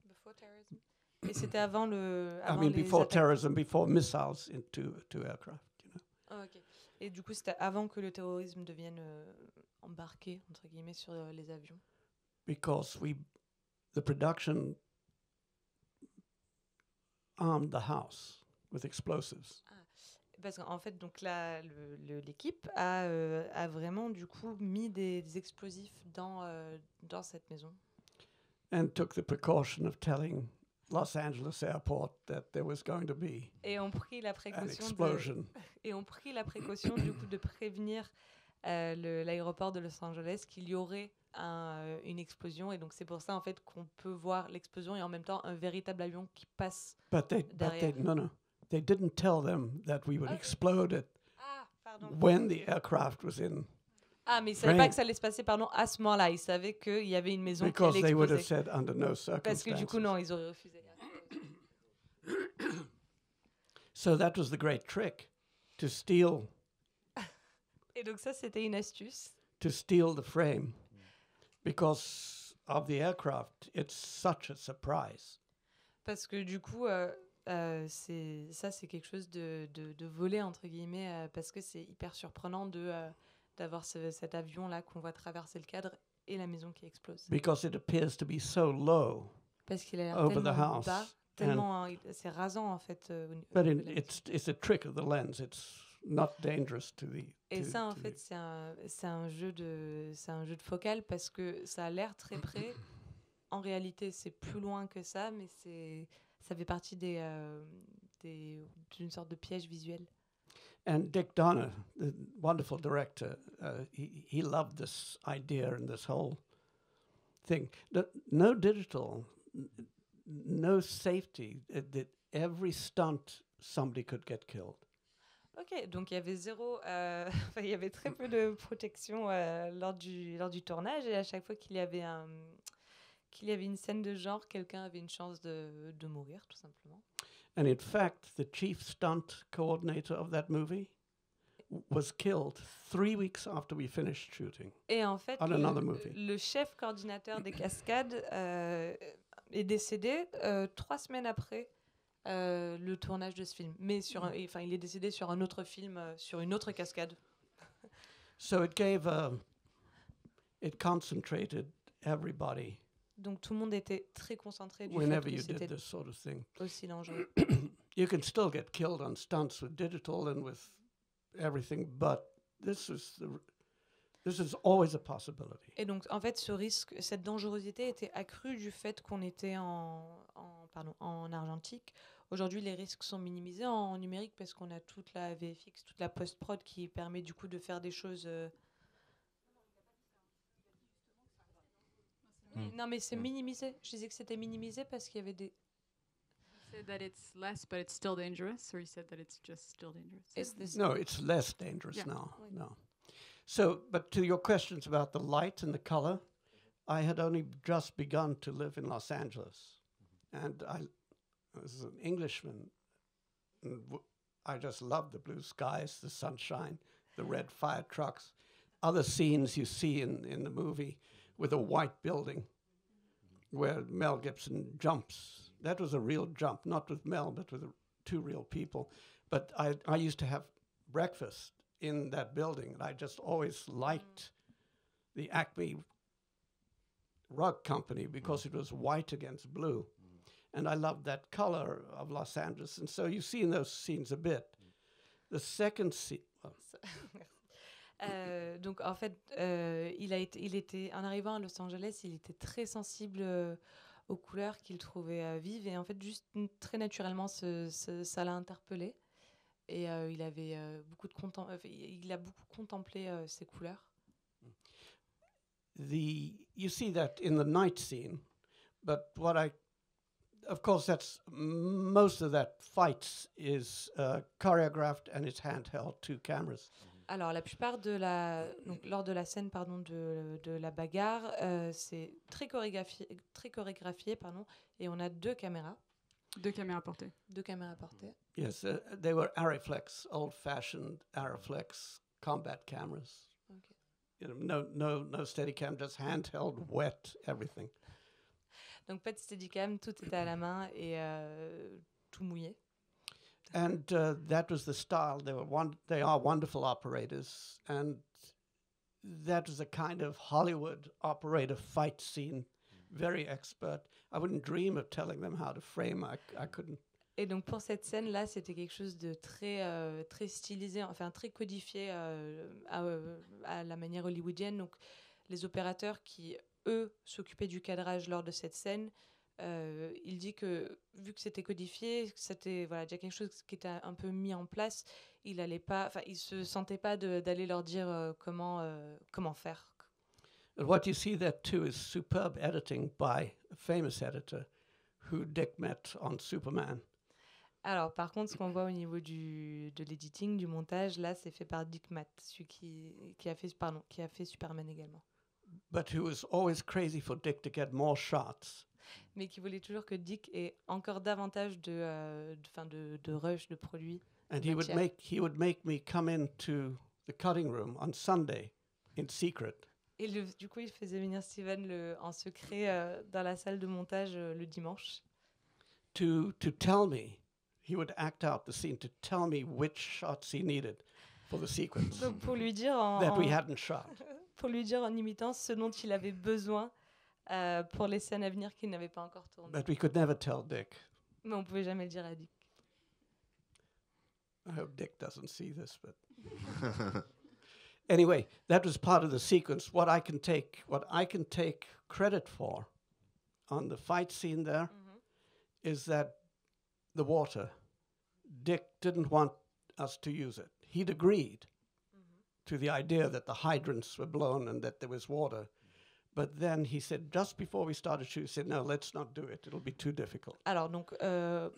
Before terrorism? Et c'était avant le... before terrorism, before missiles into aircraft. You know? Oh, ok. Et du coup, c'était avant que le terrorisme devienne embarqué, entre guillemets, sur les avions. Because the production armed the house with explosives. Parce qu'en fait, donc l'équipe a vraiment du coup mis des explosifs dans cette maison. And took the precaution of telling Los Angeles Airport that there was going to be an explosion. Et ont pris la précaution du coup de prévenir l'aéroport de Los Angeles qu'il y aurait une explosion, et donc c'est pour ça en fait qu'on peut voir l'explosion et en même temps un véritable avion qui passe derrière. They didn't tell them that we would explode it when the aircraft was in. Mais ils ne savaient pas que ça allait se passer à ce moment-là. Ils savaient qu'il y avait une maison qui allait exploser. They would have said under no circumstances. Parce que du coup non, ils auraient refusé. So that was the great trick, to steal. Et donc ça c'était une astuce. To steal the frame. Because of the aircraft, it's such a surprise. Parce que du coup, c'est quelque chose de volé, entre guillemets, parce que c'est hyper surprenant d'avoir cet avion-là qu'on voit traverser le cadre et la maison qui explose. Because it appears to be so low. Parce qu'il a l'air tellement bas, tellement c'est rasant en fait. But it's a trick of the lens. It's not dangerous to the. Et ça, en fait, c'est un jeu de focale parce que ça a l'air très près. En réalité, c'est plus loin que ça, mais ça fait partie d'une sorte de piège visuel. And Dick Donner, the wonderful director, he loved this idea and this whole thing. No digital, no safety. That every stunt, somebody could get killed. Ok, donc il y avait il y avait très peu de protection lors du tournage, et à chaque fois qu'il y avait une scène de genre, quelqu'un avait une chance de mourir, tout simplement. And in fact, the chief stunt coordinator of that movie was killed 3 weeks after we finished shooting. Et en fait, movie. Le chef coordinateur des cascades est décédé 3 semaines après le tournage de ce film. Mais il est décédé sur un autre film, sur une autre cascade. So it concentrated everybody. Donc tout le monde était très concentré du Whenever fait que you did c'était this sort of thing. Aussi dangereux. You can still get killed on stunts with digital and with everything, but this is This is always a possibility. Et donc, en fait, ce risque, cette dangerosité était accrue du fait qu'on était en argentique. Aujourd'hui, les risques sont minimisés en numérique parce qu'on a toute la VFX, toute la post-prod qui permet du coup de faire des choses... Non, mais c'est minimisé. Je disais que c'était minimisé parce qu'il y avait des... You said that it's less, but it's still dangerous, or you said that it's just still dangerous? No, it's less dangerous Yeah. now. Oui. No. So, but to your questions about the light and the color, I had only just begun to live in Los Angeles, and I was an Englishman. And I just loved the blue skies, the sunshine, the red fire trucks, other scenes you see in the movie with a white building where Mel Gibson jumps. That was a real jump, not with Mel, but with two real people. But I used to have breakfast in that building, and I just always liked the Acme Rug Company because it was white against blue. And I loved that color of Los Angeles. And so you see in those scenes a bit. The second scene... donc en fait, il était en arrivant à Los Angeles, il était très sensible aux couleurs qu'il trouvait vives et en fait juste très naturellement ça l'a interpellé et il avait il a beaucoup contemplé ces couleurs. You see that in the night scene, but of course, most of that fights is choreographed and it's handheld, 2 cameras. Alors, la plupart lors de la scène de la bagarre, c'est très chorégraphié, et on a 2 caméras. 2 caméras portées. 2 caméras portées. Yes, they were Arriflex, old-fashioned Arriflex combat cameras. Okay. You know, no Steadicam, just handheld, wet, everything. Donc pas de Steadicam, tout était à la main et tout mouillé. And that was the style. They are wonderful operators, and that was a kind of Hollywood operator fight scene, very expert. I wouldn't dream of telling them how to frame. I couldn't. Et donc pour cette scène-là, c'était quelque chose de très stylisé, enfin très codifié à la manière hollywoodienne. Donc les opérateurs qui, eux, s'occupaient du cadrage lors de cette scène, il dit que vu que c'était codifié, c'était déjà quelque chose qui était un peu mis en place, il se sentait pas d'aller leur dire comment faire. And what you see there too is superb editing by a famous editor who Dick met on Superman. Alors par contre, ce qu'on voit au niveau de l'editing, du montage, là, c'est fait par Dick Matt, celui qui a fait Superman également. But who was always crazy for Dick to get more shots. Mais qui voulait toujours que Dick ait encore davantage de rush, de produits. And he would make me come into the cutting room on Sunday in secret. Et du coup, il faisait venir Steven en secret dans la salle de montage le dimanche. To tell me, he would act out the scene to tell me which shots he needed for the sequence. Donc pour lui dire that we hadn't shot. Pour lui dire en imitant ce dont il avait besoin pour les scènes à venir qu'il n'avait pas encore tournées. But we could never tell Dick. Mais on pouvait jamais le dire à Dick. I hope Dick doesn't see this, but anyway, that was part of the sequence. What I can take credit for on the fight scene there is that the water. Dick didn't want us to use it. He'd agreed to the idea that the hydrants were blown and that there was water. But then he said, just before we started shooting, he said, no, let's not do it. It'll be too difficult. Alors, donc,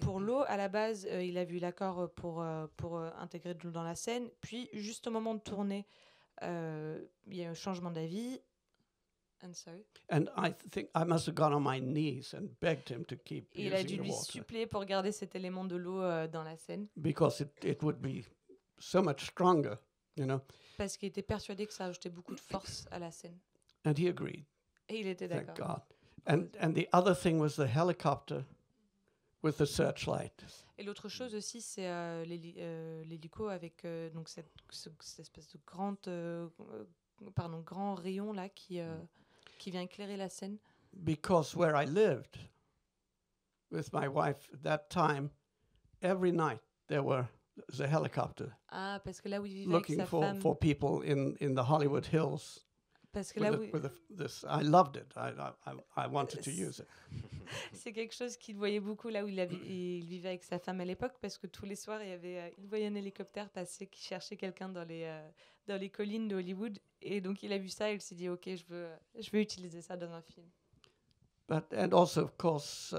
pour l'eau, à la base, il a vu l'accord pour intégrer de l'eau dans la scène. Puis, juste au moment de tourner, il y a eu un changement d'avis. And I think I must have gone on my knees and begged him to keep using the water. Il a dû lui supplier pour garder cet élément de l'eau dans la scène. Because it would be so much stronger, you know. Parce qu'il était persuadé que ça ajoutait beaucoup de force à la scène. And he agreed. Et il était Thank d'accord. God. And the other thing was the helicopter with the searchlight. Et l'autre chose aussi, c'est l'hélico avec donc cette espèce de grand rayon là qui vient éclairer la scène. Because where I lived with my wife at that time, every night there were There's a helicopter Ah, parce que là où il vivait avec looking sa femme. for people in the Hollywood Hills. Parce que là où I loved it. I wanted to use it. c'est quelque chose qu'il voyait beaucoup là où il vivait avec sa femme à l'époque, parce que tous les soirs il voyait un hélicoptère passer qui cherchait quelqu'un dans les collines de Hollywood, et donc il a vu ça et il s'est dit ok, je veux utiliser ça dans un film. And also, of course,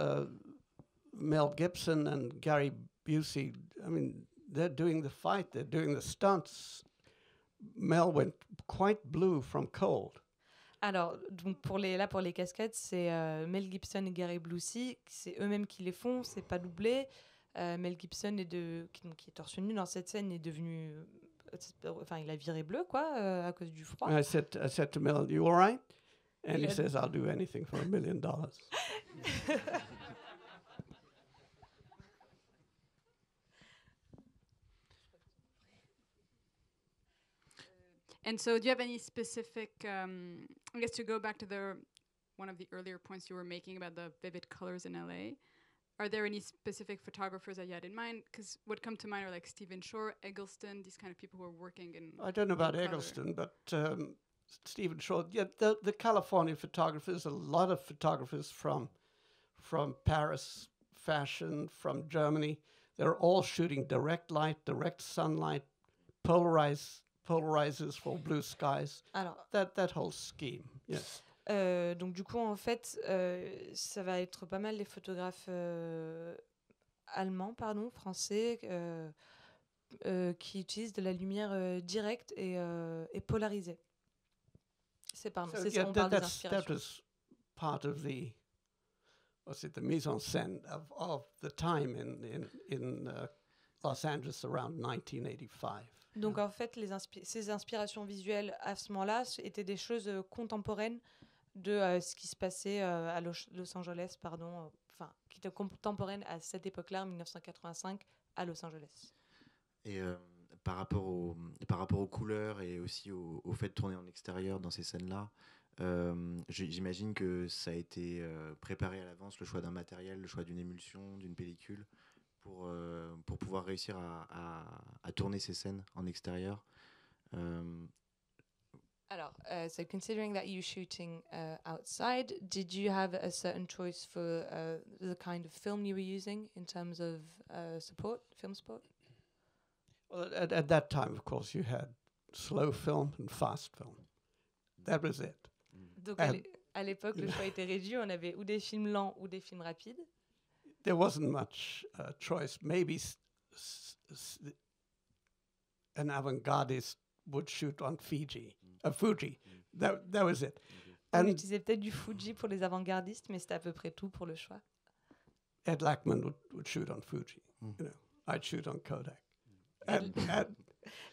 Mel Gibson and Gary Busey, I mean, they're doing the fight, they're doing the stunts. Mel went quite blue from cold. Alors, donc pour les cascades, c'est Mel Gibson et Gary Busey, c'est eux-mêmes qui les font, c'est pas doublé. Mel Gibson qui est torse nu dans cette scène, est devenu, il a viré bleu quoi, à cause du froid. And I said to Mel, "You all right?" And he says, "I'll do anything for $1 million." And so, do you have any specific, I guess to go back to one of the earlier points you were making about the vivid colors in LA, are there any specific photographers that you had in mind? Because what come to mind are like Stephen Shore, Eggleston, these kind of people who are working in... I don't know about color. Eggleston, but Stephen Shore, yeah, the California photographers, a lot of photographers from Paris, fashion, from Germany, they're all shooting direct light, direct sunlight, polarizers for blue skies. Alors, that whole scheme, yes. Donc du coup, en fait, ça va être pas mal les photographes allemands, français, qui utilisent de la lumière directe et polarisée. C'est ça, on parle des inspirations. That was part of the mise en scène of the time in Los Angeles around 1985. Donc en fait, ces inspirations visuelles à ce moment-là étaient des choses contemporaines de ce qui se passait à Los Angeles, qui était contemporaine à cette époque-là, en 1985, à Los Angeles. Et par rapport aux couleurs et aussi au fait de tourner en extérieur dans ces scènes-là, j'imagine que ça a été préparé à l'avance, le choix d'un matériel, le choix d'une émulsion, d'une pellicule, pour pouvoir réussir à tourner ces scènes en extérieur. Alors, so considering that you're shooting outside, did you have a certain choice for the kind of film you were using in terms of film support? Well, at that time, of course, you had slow film and fast film. That was it. Donc, à l'époque, le choix était réduit. On avait ou des films lents ou des films rapides. There wasn't much choice. Maybe an avant-gardiste would shoot on Fuji. That was it. On utilisait peut-être du Fuji pour les avant-gardistes, mais c'était à peu près tout pour le choix. Ed Lachman would shoot on Fuji. You know, I'd shoot on Kodak.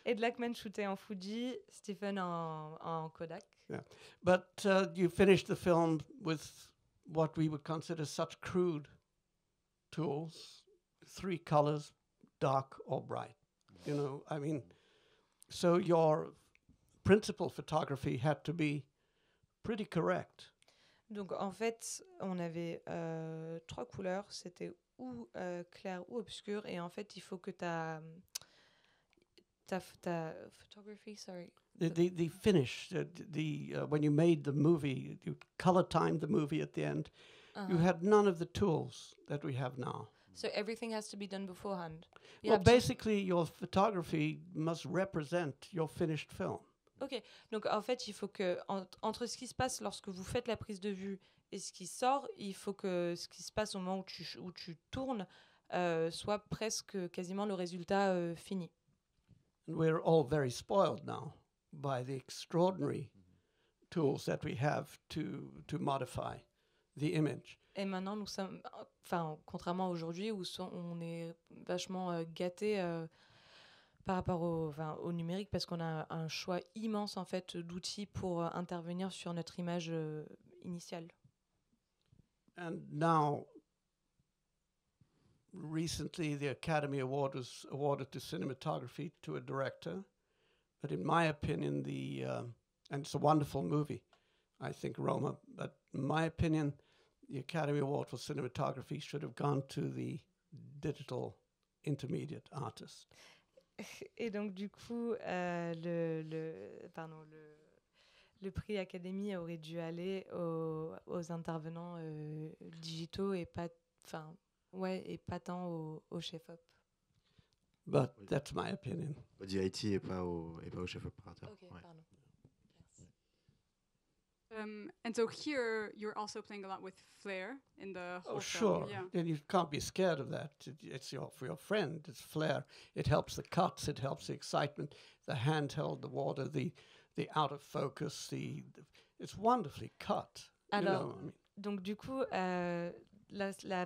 Ed Lachman shootait en Fuji, Stephen en Kodak. Yeah, but you finished the film with what we would consider such crude tools, 3 colors, dark or bright. You know, I mean, so your principal photography had to be pretty correct. Donc en fait, on avait 3 couleurs, c'était ou clair ou obscur, et en fait, il faut que ta photography, sorry. The finish, when you made the movie, you color timed the movie at the end. You had none of the tools that we have now. So everything has to be done beforehand. Well, basically, your photography must represent your finished film. Ok, donc en fait, il faut que entre ce qui se passe lorsque vous faites la prise de vue et ce qui sort, il faut que ce qui se passe au moment où tu tournes soit presque quasiment le résultat fini. And we're all very spoiled now by the extraordinary tools that we have to modify the image. Et maintenant, nous sommes, contrairement à aujourd'hui où on est vachement gâtés par rapport au numérique, parce qu'on a un choix immense en fait d'outils pour intervenir sur notre image initiale. And now, recently, the Academy Award was awarded to cinematography to a director, but in my opinion, and it's a wonderful movie, I think, Roma, but in my opinion, the Academy Award for cinematography should have gone to the digital intermediate artist. Et donc, du coup, le prix Académie aurait dû aller aux intervenants digitaux et pas tant au chef-op. But that's my opinion. Au DIT et pas au chef opérateur. Ok, Ouais. pardon. And so here you're also playing a lot with flair in the whole Oh, film. sure. Yeah. And you can't be scared of that. It's for your friend. It's flair. It helps the cuts. It helps the excitement. The handheld, the water, the out of focus. It's wonderfully cut. Alors, donc du coup, la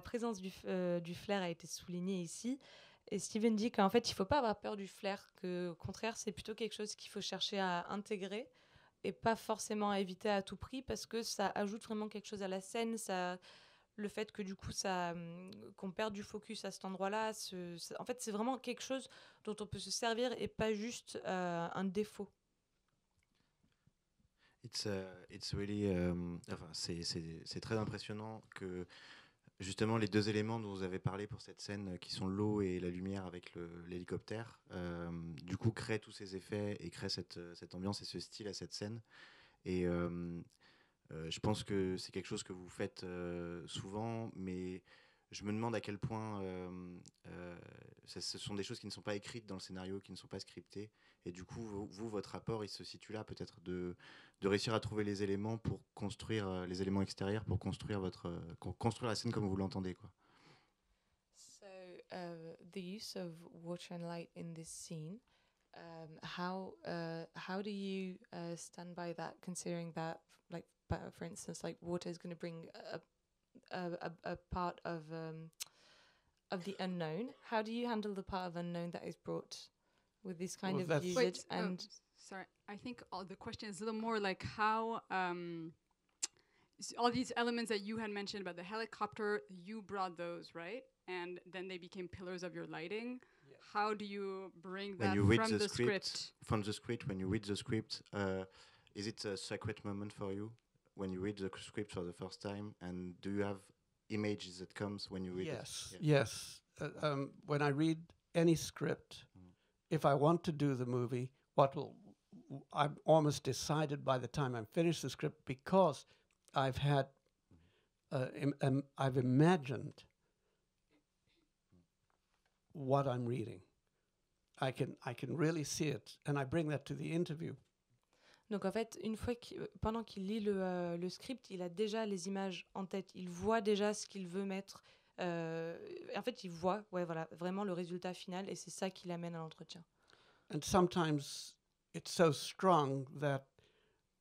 présence du flair a été soulignée ici. Et Steven dit qu'en fait, il ne faut pas avoir peur du flair, qu'au contraire, c'est plutôt quelque chose qu'il faut chercher à intégrer et pas forcément à éviter à tout prix parce que ça ajoute vraiment quelque chose à la scène. Le fait que du coup, qu'on perde du focus à cet endroit-là, en fait, c'est vraiment quelque chose dont on peut se servir et pas juste un défaut. It's really, c'est très impressionnant que justement les deux éléments dont vous avez parlé pour cette scène, qui sont l'eau et la lumière avec l'hélicoptère, du coup créent tous ces effets et créent cette ambiance et ce style à cette scène. Et je pense que c'est quelque chose que vous faites souvent, mais je me demande à quel point ce sont des choses qui ne sont pas écrites dans le scénario, qui ne sont pas scriptées. Et du coup, votre rapport, il se situe là, peut-être de réussir à trouver les éléments pour construire les éléments extérieurs, pour construire construire la scène comme vous l'entendez, quoi. So, the use of water and light in this scene, how do you stand by that, considering that, like, for instance, like water is going to bring a part of the unknown. How do you handle the part of unknown that is brought with this kind of usage? Sorry, I think the question is a little more like how all these elements that you had mentioned about the helicopter, you brought those, right? And then they became pillars of your lighting. Yes. How do you bring that from the script? From the script, when you read the script, is it a sacred moment for you when you read the script for the first time? And do you have images that comes when you read it? Yes. When I read any script, if I want to do the movie, I'm almost decided by the time I'm finished the script, because I've had, I've imagined what I'm reading. I can really see it, and I bring that to the interview. Donc en fait, pendant qu'il lit le script, il a déjà les images en tête. Il voit déjà ce qu'il veut mettre. En fait, il voit, vraiment le résultat final, et c'est ça qui l'amène à l'entretien. And sometimes it's so strong that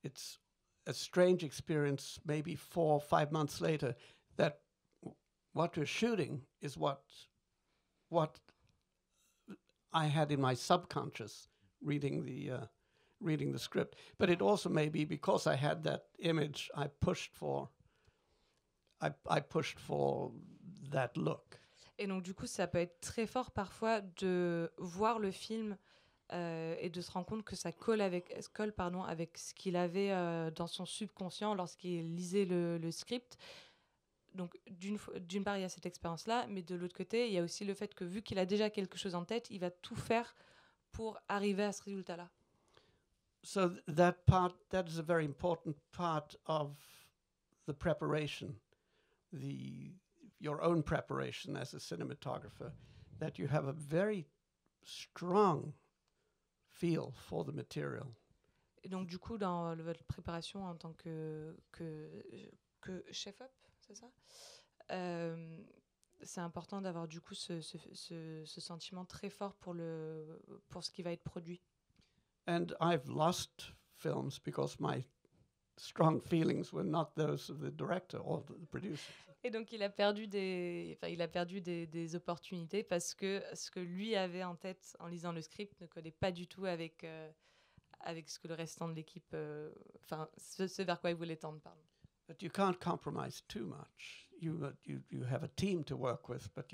it's a strange experience, maybe 4 or 5 months later, that what we're shooting is what I had in my subconscious reading the script. But it also may be because I had that image, I pushed for that look. Et donc du coup, ça peut être très fort parfois de voir le film et de se rendre compte que ça colle avec ce qu'il avait dans son subconscient lorsqu'il lisait le script. Donc d'une part, il y a cette expérience-là, mais de l'autre côté, il y a aussi le fait que vu qu'il a déjà quelque chose en tête, il va tout faire pour arriver à ce résultat-là. So that is a very important part of the preparation, your own preparation as a cinematographer, that you have a very strong feel for the material. Et donc du coup, dans votre préparation en tant que chef-op, c'est ça, c'est important d'avoir du coup ce sentiment très fort pour ce qui va être produit. And I've lost films because my strong feelings were not those of the director or the producer. Et donc il a perdu des opportunités parce que ce que lui avait en tête en lisant le script ne collait pas du tout avec ce que le restant de l'équipe, ce vers quoi il voulait tendre, pardon. But you can't compromise too much. You have a team to work with, but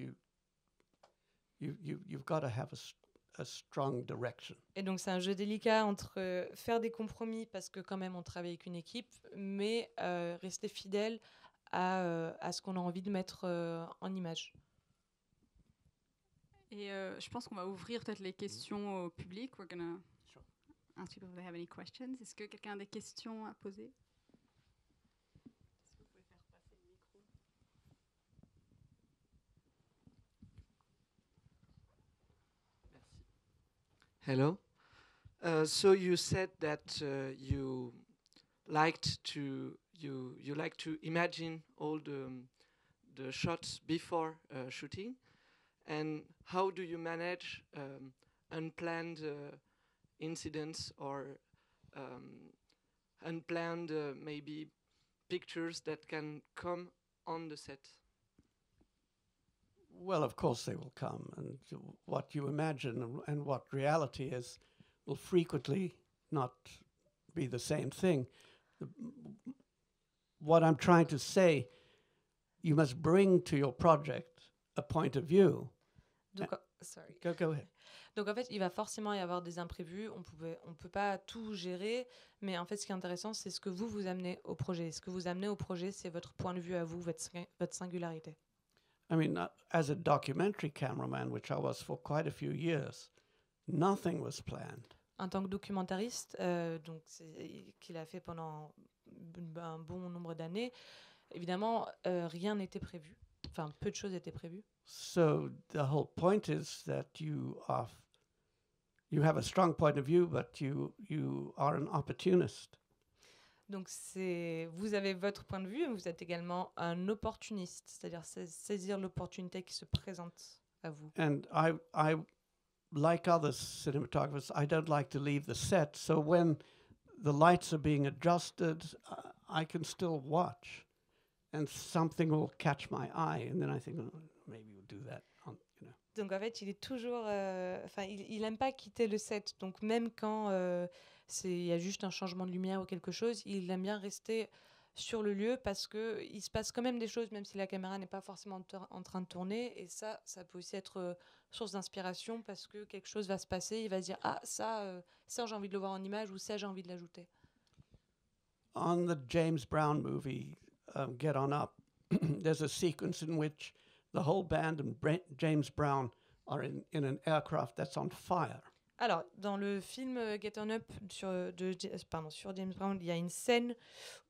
you've got to have a strong direction. Et donc c'est un jeu délicat entre faire des compromis parce que quand même on travaille avec une équipe, mais rester fidèle à ce qu'on a envie de mettre en image. Et je pense qu'on va ouvrir peut-être les questions au public. We're gonna ask people if they have any questions. Est-ce que quelqu'un a des questions à poser? Hello. So you said that you liked to you like to imagine all the shots before shooting, and how do you manage unplanned incidents or unplanned maybe pictures that can come on the set? Well, of course they will come, and what you imagine and what reality is will frequently not be the same thing. What I'm trying to say, you must bring to your project a point of view. Donc, sorry. Go ahead. Donc en fait, il va forcément y avoir des imprévus. On peut pas tout gérer, mais en fait, ce qui est intéressant, c'est ce que vous amenez au projet. Ce que vous amenez au projet, c'est votre point de vue à vous, votre singularité. I mean, as a documentary cameraman, which I was for quite a few years, nothing was planned. En tant que documentariste, donc qu'il a fait pendant un bon nombre d'années, évidemment, rien n'était prévu. Enfin, peu de choses étaient prévues. So the whole point is that you have a strong point of view, but you are an opportunist. Donc vous avez votre point de vue, mais vous êtes également un opportuniste, c'est-à-dire saisir l'opportunité qui se présente à vous. And I like other cinematographers, I don't like to leave the set. So when the lights are being adjusted, I can still watch, and something will catch my eye, and then I think, oh, maybe we'll do that. Donc en fait, il est toujours, il aime pas quitter le set. Donc même quand il y a juste un changement de lumière ou quelque chose, il aime bien rester sur le lieu parce que il se passe quand même des choses, même si la caméra n'est pas forcément en train de tourner. Et ça peut aussi être source d'inspiration parce que quelque chose va se passer. Il va se dire ça j'ai envie de le voir en image, ou ça j'ai envie de l'ajouter. On the James Brown movie, Get On Up, there's a sequence in which the whole band and James Brown are in an aircraft that's on fire. Alors, dans le film Get On Up sur James Brown, il y a une scène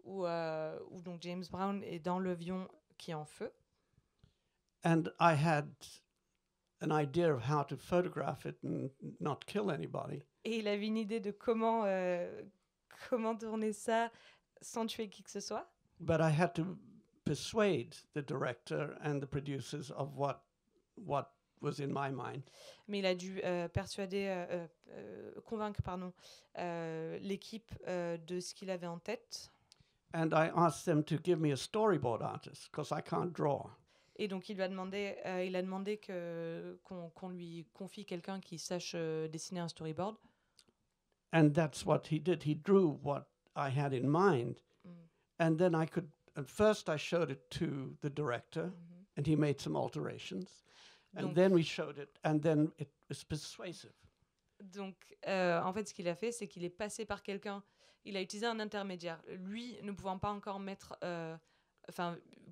où donc James Brown est dans l'avion qui est en feu. And I had an idea of how to photograph it and not kill anybody. Et il avait une idée de comment tourner ça sans tuer qui que ce soit. But I had to persuade the director and the producers of what was in my mind. Mais il a dû convaincre l'équipe de ce qu'il avait en tête. And I asked them to give me a storyboard artist because I can't draw. Et donc il a demandé qu'on lui confie quelqu'un qui sache dessiner un storyboard. And that's what he did. He drew what I had in mind. And then at first I showed it to the director, and he made some alterations. And then we showed it, and then it was persuasive. Donc, en fait, ce qu'il a fait, c'est qu'il est passé par quelqu'un. Il a utilisé un intermédiaire. Lui, ne pouvant pas encore ne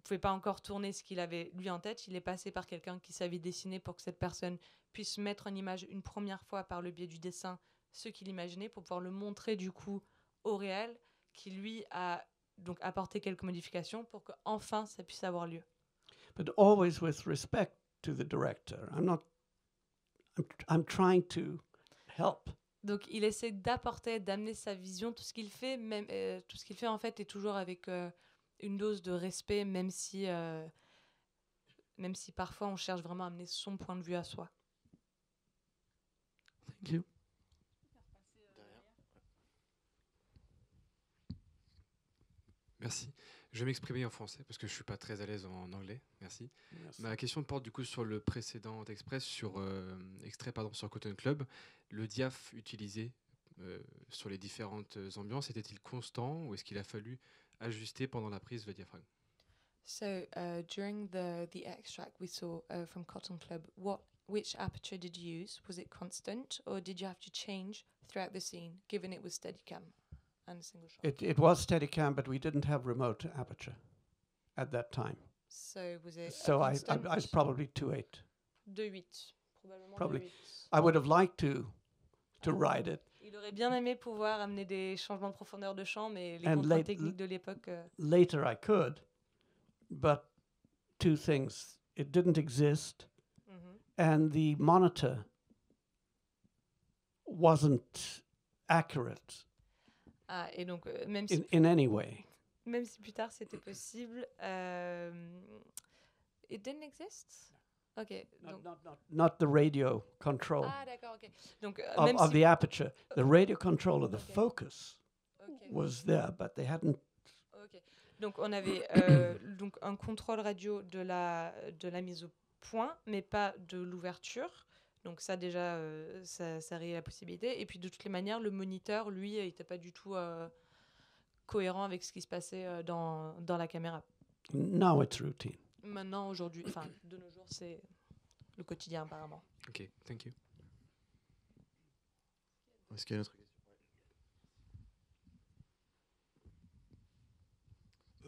pouvait pas encore tourner ce qu'il avait lui en tête. Il est passé par quelqu'un qui savait dessiner pour que cette personne puisse mettre en image une première fois par le biais du dessin ce qu'il imaginait pour pouvoir le montrer du coup au réel, qui lui a donc apporté quelques modifications pour qu'enfin ça puisse avoir lieu. But always with respect to the director. I'm trying to help. Donc il essaie d'amener sa vision, tout ce qu'il fait, tout ce qu'il fait en fait est toujours avec une dose de respect, même si parfois on cherche vraiment à amener son point de vue à soi. Thank you. Merci. Je vais m'exprimer en français parce que je ne suis pas très à l'aise en anglais. Merci. Merci. Ma question porte du coup sur le précédent extrait sur Cotton Club. Le diaph utilisé sur les différentes ambiances, était-il constant ou est-ce qu'il a fallu ajuster pendant la prise de diaphragme? So during the extract we saw from Cotton Club, which aperture did you use? Was it constant or did you have to change throughout the scene, given it was Steadicam? And a single shot. It was Steadicam, but we didn't have remote aperture at that time. So was it? So I was probably 2.8. 2.8 probablement Probably. le 8. I would have liked to ride it. Il aurait bien aimé pouvoir amener des changements de profondeur de champ, mais les And contraintes techniques de l'époque. Later I could, but two things. It didn't exist, and the monitor wasn't accurate Ah, et donc, même in any way. même si plus tard c'était possible, it didn't exist? Ok. Donc, Not the radio control ah, d'accord, ok. Donc, of, même of si. the aperture. The radio control of the Okay. focus Ok. was there, but they hadn't. Ok. Donc on avait donc un contrôle radio de la mise au point, mais pas de l'ouverture. Donc ça déjà, ça révèle la possibilité. Et puis de toutes les manières, le moniteur, lui, il n'était pas du tout cohérent avec ce qui se passait dans la caméra. Now it's routine. Maintenant, aujourd'hui, enfin de nos jours, c'est le quotidien apparemment. Ok, thank you. Est-ce qu'il y a une autre question?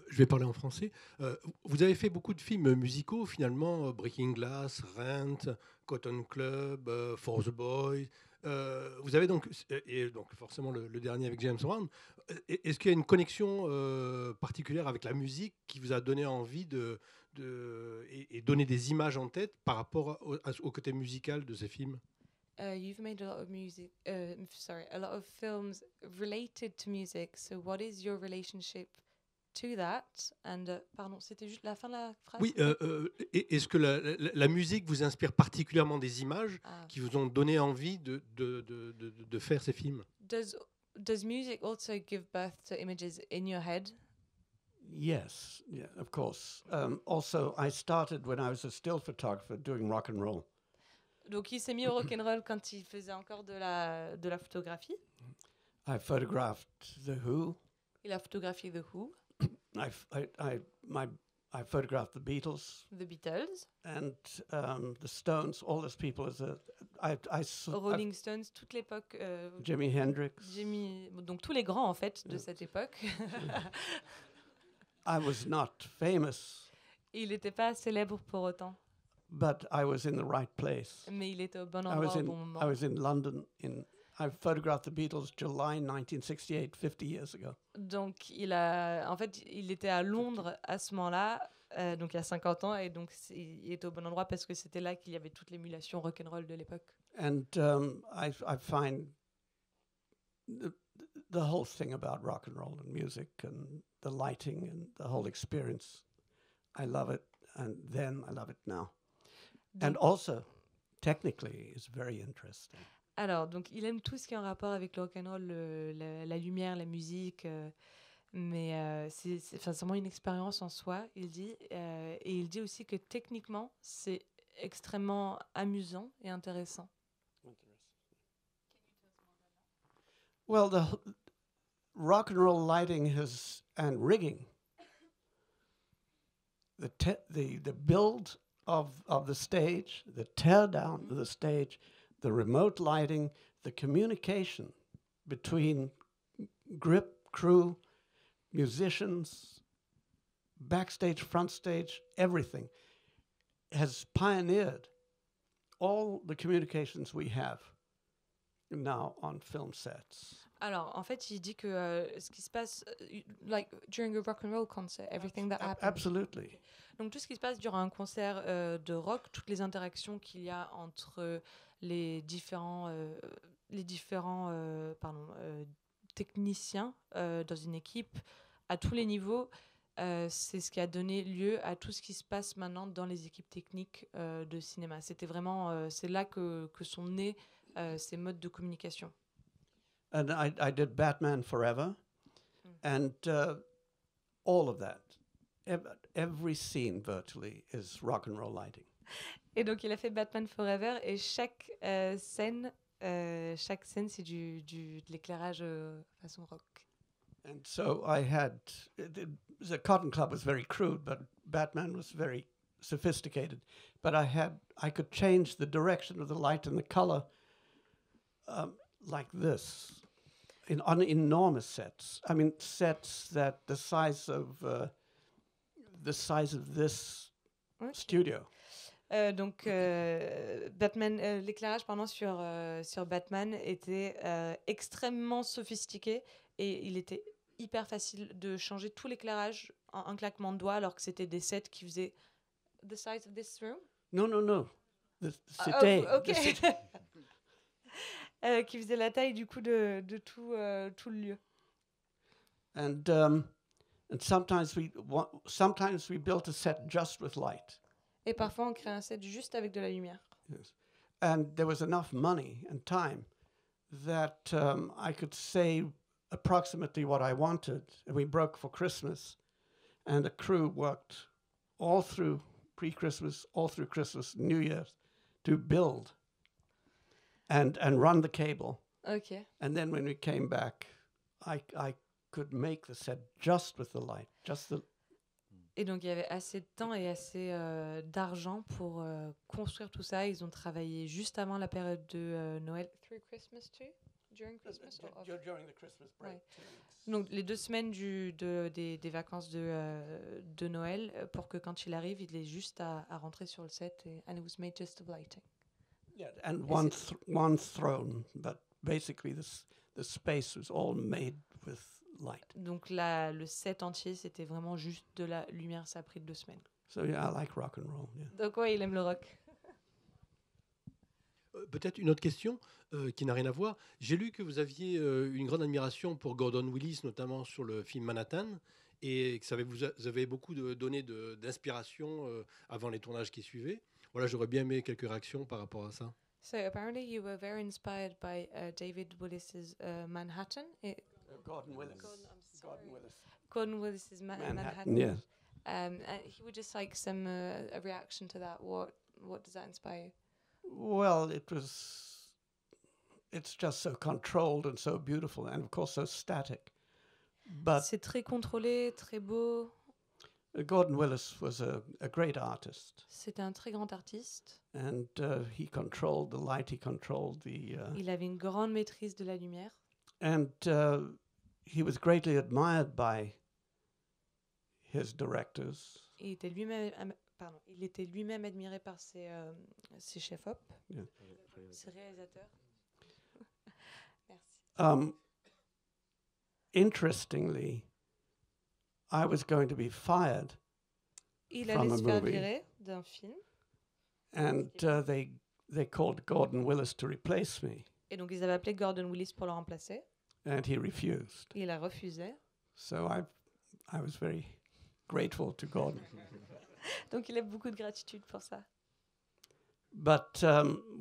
Je vais parler en français. Vous avez fait beaucoup de films musicaux, finalement, Breaking Glass, Rent, Cotton Club, For the Boys. Vous avez donc, et donc forcément le dernier avec James Brown. Est-ce qu'il y a une connexion particulière avec la musique qui vous a donné envie et donner des images en tête par rapport au côté musical de ces films? You've made a lot of music, a lot of films related to music. So what is your relationship to that? And pardon, c'était juste la fin de la phrase. Oui, est-ce que la musique vous inspire particulièrement des images qui vous ont donné envie de faire ces films? Does music also give birth to images in your head? Yes, yeah, of course. Also, I started when I was a still photographer doing rock and roll. Donc il s'est mis au rock and roll quand il faisait encore de la photographie. I photographed The Who. Il a photographié The Who, I photographed the Beatles The Beatles, and the Stones. All those people Rolling Stones, toute l'époque. Jimi Hendrix. Donc tous les grands en fait de cette époque. I was not famous, Il n'était pas célèbre pour autant, but I was in the right place. mais il était au bon I endroit was au bon moment. in London. I photographed the Beatles July 1968, 50 years ago. Donc il était à Londres à ce moment-là, donc il y a 50 ans, et donc il était au bon endroit parce que c'était là qu'il y avait toute l'émulation rock'n'roll de l'époque. And I find the whole thing about rock and roll and music and the lighting and the whole experience, I love it, and then I love it now. And also, technically, it's very interesting. Alors, donc il aime tout ce qui est en rapport avec le rock'n'roll, la lumière, la musique, mais c'est vraiment une expérience en soi, il dit. Et il dit aussi que techniquement, c'est extrêmement amusant et intéressant. Well, the rock and roll lighting and rigging, the build of the stage, the tear down of the stage, the remote lighting, the communication between grip, crew, musicians, backstage, front stage, everything has pioneered all the communications we have now on film sets. Alors, en fait, il dit que ce qui se passe, like during a rock and roll concert, everything that happens. Absolutely. Donc tout ce qui se passe durant un concert de rock, toutes les interactions qu'il y a entre les différents techniciens dans une équipe, à tous les niveaux, c'est ce qui a donné lieu à tout ce qui se passe maintenant dans les équipes techniques de cinéma. C'était vraiment, c'est là que sont nés ces modes de communication. And I did Batman Forever, and all of that, every scene virtually is rock and roll lighting. Et donc il a fait Batman Forever, et chaque scène c'est de l'éclairage façon rock. And so I had, the Cotton Club was very crude, but Batman was very sophisticated. But I could change the direction of the light and the color like this on enormous sets. I mean, sets that the size of this studio. Donc, Batman, l'éclairage sur Batman était extrêmement sophistiqué et il était hyper facile de changer tout l'éclairage en un claquement de doigts alors que c'était des sets qui faisaient the size of this room. No, no, no. The Ah, cité. ok. The cité. Qui faisait la taille du coup de tout le lieu. And sometimes we built a set just with light. Et parfois on crée un set juste avec de la lumière. Yes. And there was enough money and time that I could say approximately what I wanted. And we broke for Christmas, and the crew worked all through pre-Christmas, all through Christmas, New Year's, to build and run the cable. Ok. And then when we came back, I could make the set just with the light, just the. Et donc il y avait assez de temps et assez d'argent pour construire tout ça. Ils ont travaillé juste avant la période de Noël. Through Christmas too? During Christmas? During the Christmas break. Ouais. Donc les 2 semaines des vacances de Noël pour que quand il arrive, il ait juste à rentrer sur le set. And it was made just of lighting. Yeah, and one throne, but basically the space was all made with light. Donc là, le set entier, c'était vraiment juste de la lumière. Ça a pris 2 semaines. So yeah, I like rock and roll. Yeah. Donc ouais, il aime le rock. Peut-être une autre question qui n'a rien à voir. J'ai lu que vous aviez une grande admiration pour Gordon Willis, notamment sur le film Manhattan, et que vous avez beaucoup donné d'inspiration avant les tournages qui suivaient. Voilà, j'aurais bien aimé quelques réactions par rapport à ça. So apparently you were very inspired by David Willis's Manhattan. Gordon Willis. Gordon Willis's Manhattan. Yes. He would just like some a reaction to that. What does that inspire you? Well, it's just so controlled and so beautiful, and of course so static. But c'est très contrôlé, très beau. Gordon Willis was a great artist. C'était un très grand artiste. And he controlled the light. He controlled the. Il avait une grande maîtrise de la lumière. And he was greatly admired by his directors. Il était lui-même admiré par ses chefs-op, Yeah. ses réalisateurs. Merci. Interestingly, I was going to be fired. Il from allait a se faire movie. virer d'un film. And they called Gordon Willis to replace me, Et donc ils avaient appelé Gordon Willis pour le remplacer. and he refused. Il a refusé. So I was very grateful to Gordon. Donc il a beaucoup de gratitude pour ça. But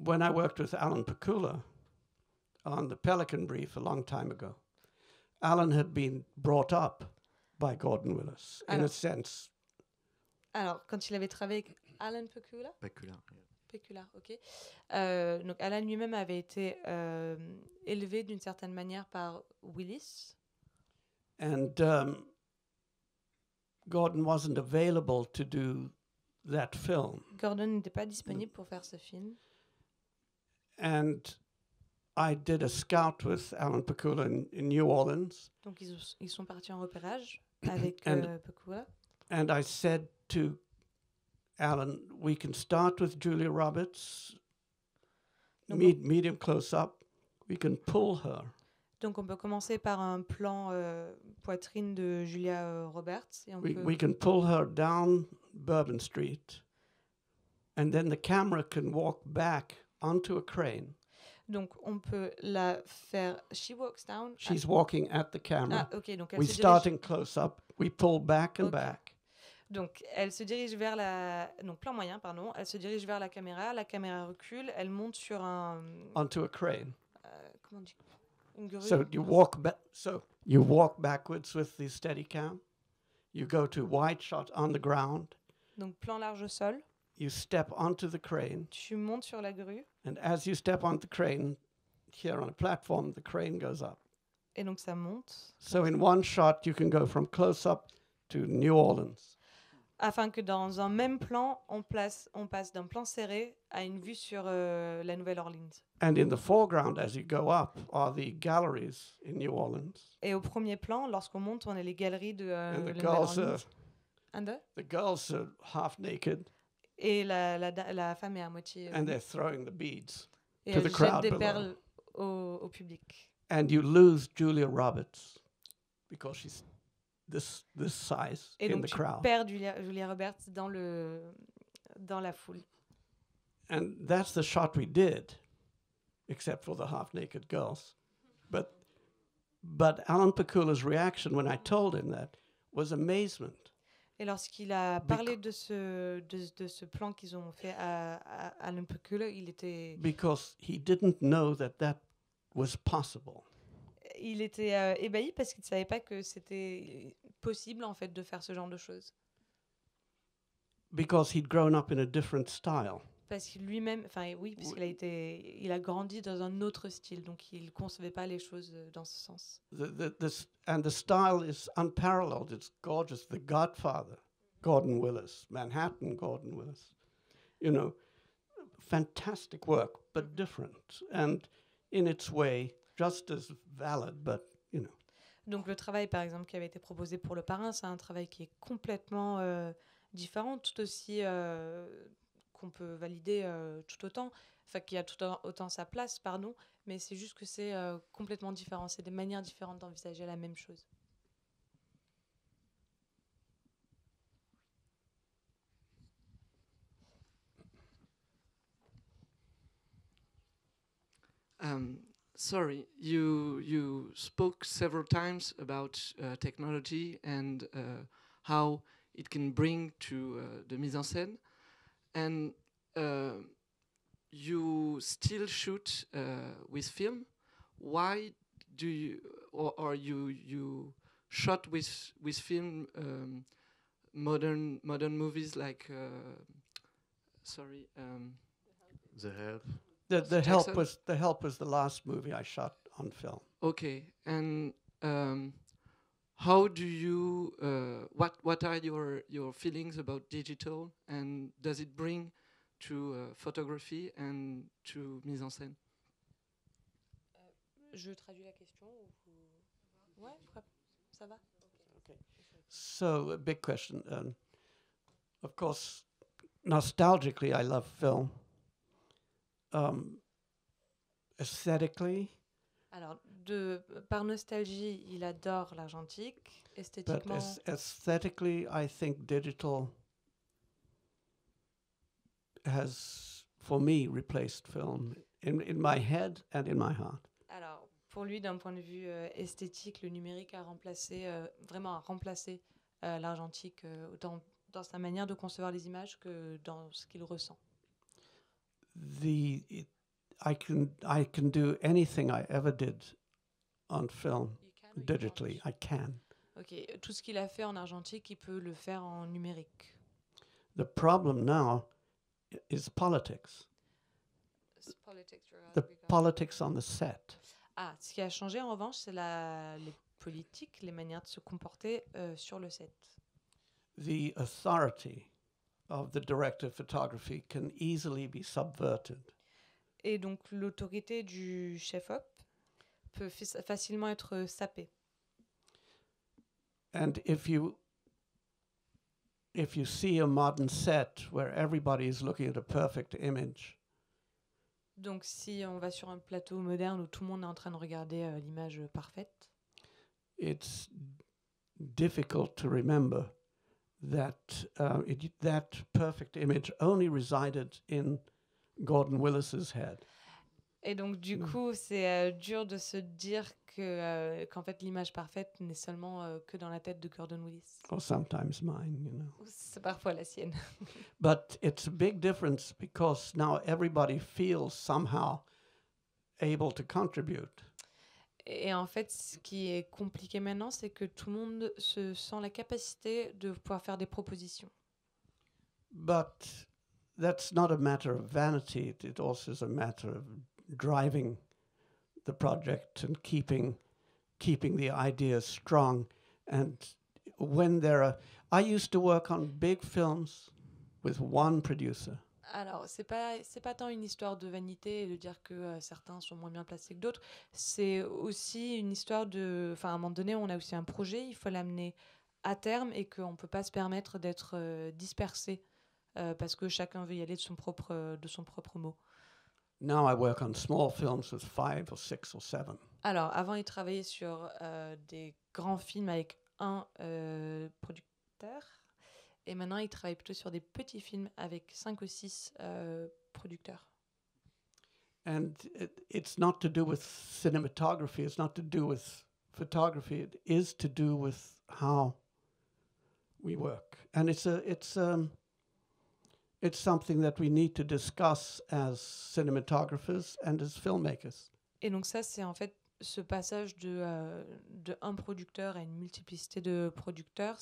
when I worked with Alan Pakula on the Pelican Brief a long time ago, Alan had been brought up by Gordon Willis, in a sense. Alors, quand il avait travaillé avec Alan Pakula, Pecula. ok. Donc Alan lui-même avait été élevé d'une certaine manière par Willis. And Gordon wasn't available to do that film. Gordon n'était pas disponible pour faire ce film. And I did a scout with Alan Pakula in New Orleans. Donc ils sont partis en repérage avec Pakula. And I said to Alan, we can start with Julia Roberts, medium close up. We can pull her. Donc on peut commencer par un plan poitrine de Julia Roberts. Et we can pull her down Bourbon Street. And then the camera can walk back onto a crane. Donc on peut la faire. She walks down. She's walking at the camera. Ah, ok. Donc we start in close up. We pull back and back. Donc elle se dirige vers plan moyen, pardon. Elle se dirige vers la caméra recule, elle monte sur un. Onto a crane. Comment on dit? Une grue. So you walk backwards with the Steadicam. You go to wide shot on the ground. Donc plan large au sol. You step onto the crane. Tu montes sur la grue. And as you step on the crane, here on a platform, the crane goes up. Et donc ça monte. So in one shot, you can go from close up to New Orleans. Afin que dans un même plan, on passe d'un plan serré à une vue sur la Nouvelle-Orléans. And in the foreground, as you go up, are the galleries in New Orleans. Et au premier plan, lorsqu'on monte, on a les galeries de And the Nouvelle-Orléans. girls are half naked. Et la femme est à moitié and nue. they're throwing the beads. Et to elle the jette crowd des below. perles au public. And you lose Julia Roberts because she's this size Et in donc the tu crowd. perds Julia Roberts dans la foule. And that's the shot we did, except for the half-naked girls. But Alan Pakula's reaction when I told him that was amazement. Et lorsqu'il a parlé de ce plan qu'ils ont fait à Alan Pakula, il était Because he didn't know that was possible. Ébahi parce qu'il ne savait pas que c'était possible en fait de faire ce genre de choses. Because he'd grown up in a different style. Parce qu'il lui-même, enfin oui, parce qu'il a grandi dans un autre style, donc il ne concevait pas les choses dans ce sens. And the style is unparalleled. It's gorgeous. The Godfather, Gordon Willis, Manhattan, Gordon Willis. You know, fantastic work, but different. And in its way, just as valid, but, you know. Donc le travail, par exemple, qui avait été proposé pour Le Parrain, c'est un travail qui est complètement différent, tout aussi qu'on peut valider tout autant, enfin qui a tout autant sa place, pardon, mais c'est juste que c'est complètement différent, c'est des manières différentes d'envisager la même chose. Sorry, you spoke several times about technology and how it can bring to the mise en scène, and you still shoot with film. Why do you, or you shot with film modern movies like The Help. The Help was the last movie I shot on film. Okay, and how do you what are your feelings about digital, and does it bring to photography and to mise en scène? Je traduis la question. Ouais, ça va. Okay. So a big question. Of course, nostalgically, I love film. Aesthetically. Alors, par nostalgie, il adore l'argentique. Esthétiquement. But aesthetically, I think digital has, for me, replaced film in my head and in my heart. Alors, pour lui, d'un point de vue esthétique, le numérique a vraiment remplacé l'argentique, autant dans sa manière de concevoir les images que dans ce qu'il ressent. I can do anything I ever did on film digitally. I can. Ok, tout ce qu'il a fait en argentique, il peut le faire en numérique. The problem now is politics. The politics on the set. Ah, ce qui a changé en revanche, c'est les politiques, les manières de se comporter sur le set. The authority of the director of photography can easily be subverted. Et donc l'autorité du chef-op peut facilement être sapée. And if you see a modern set where everybody is looking at a perfect image, donc si on va sur un plateau moderne où tout le monde est en train de regarder l'image parfaite, it's difficult to remember that that perfect image only resided in Gordon Willis's head. Et donc du coup, c'est dur de se dire qu'en fait l'image parfaite n'est seulement que dans la tête de Gordon Willis. Or sometimes mine, you know. C'est parfois la sienne. But it's a big difference because now everybody feels somehow able to contribute. Et en fait, ce qui est compliqué maintenant, c'est que tout le monde se sent la capacité de pouvoir faire des propositions. But that's not a matter of vanity. It also is a matter of driving the project and keeping the ideas strong. And when I used to work on big films with one producer. Alors, c'est pas tant une histoire de vanité et de dire que certains sont moins bien placés que d'autres. C'est aussi une histoire à un moment donné, on a aussi un projet, il faut l'amener à terme et qu'on ne peut pas se permettre d'être dispersé parce que chacun veut y aller de son propre mot. Now I work on small films with 5 or 6 or 7. Alors, avant, il travaillait sur des grands films avec un producteur. Et maintenant, il travaille plutôt sur des petits films avec 5 ou 6 producteurs. And it's not to do with cinematography, it's not to do with photography, it is to do with how we work. And it's something that we need to discuss as cinematographers and as filmmakers. Et donc ça, c'est en fait ce passage de un producteur à une multiplicité de producteurs.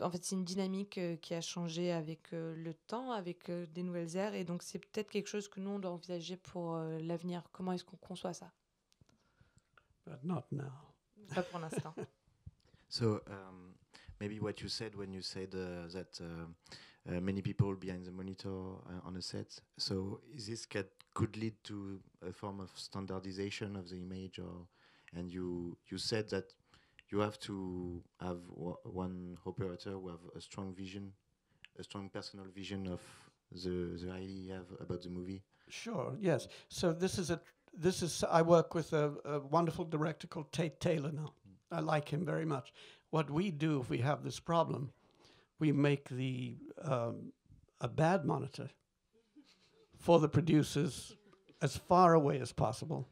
En fait, c'est une dynamique qui a changé avec le temps, avec des nouvelles ères. Et donc, c'est peut-être quelque chose que nous, on doit envisager pour l'avenir. Comment est-ce qu'on conçoit ça? But not now. Pas pour l'instant. So maybe what you said when you said that many people behind the monitor on a set. So is this could lead to a form of standardization of the image, and you said that you have to have one operator who have a strong vision, a strong personal vision of the idea you have about the movie. Sure, yes. So I work with a wonderful director called Tate Taylor now. I like him very much. What we do if we have this problem, we make a bad monitor for the producers as far away as possible.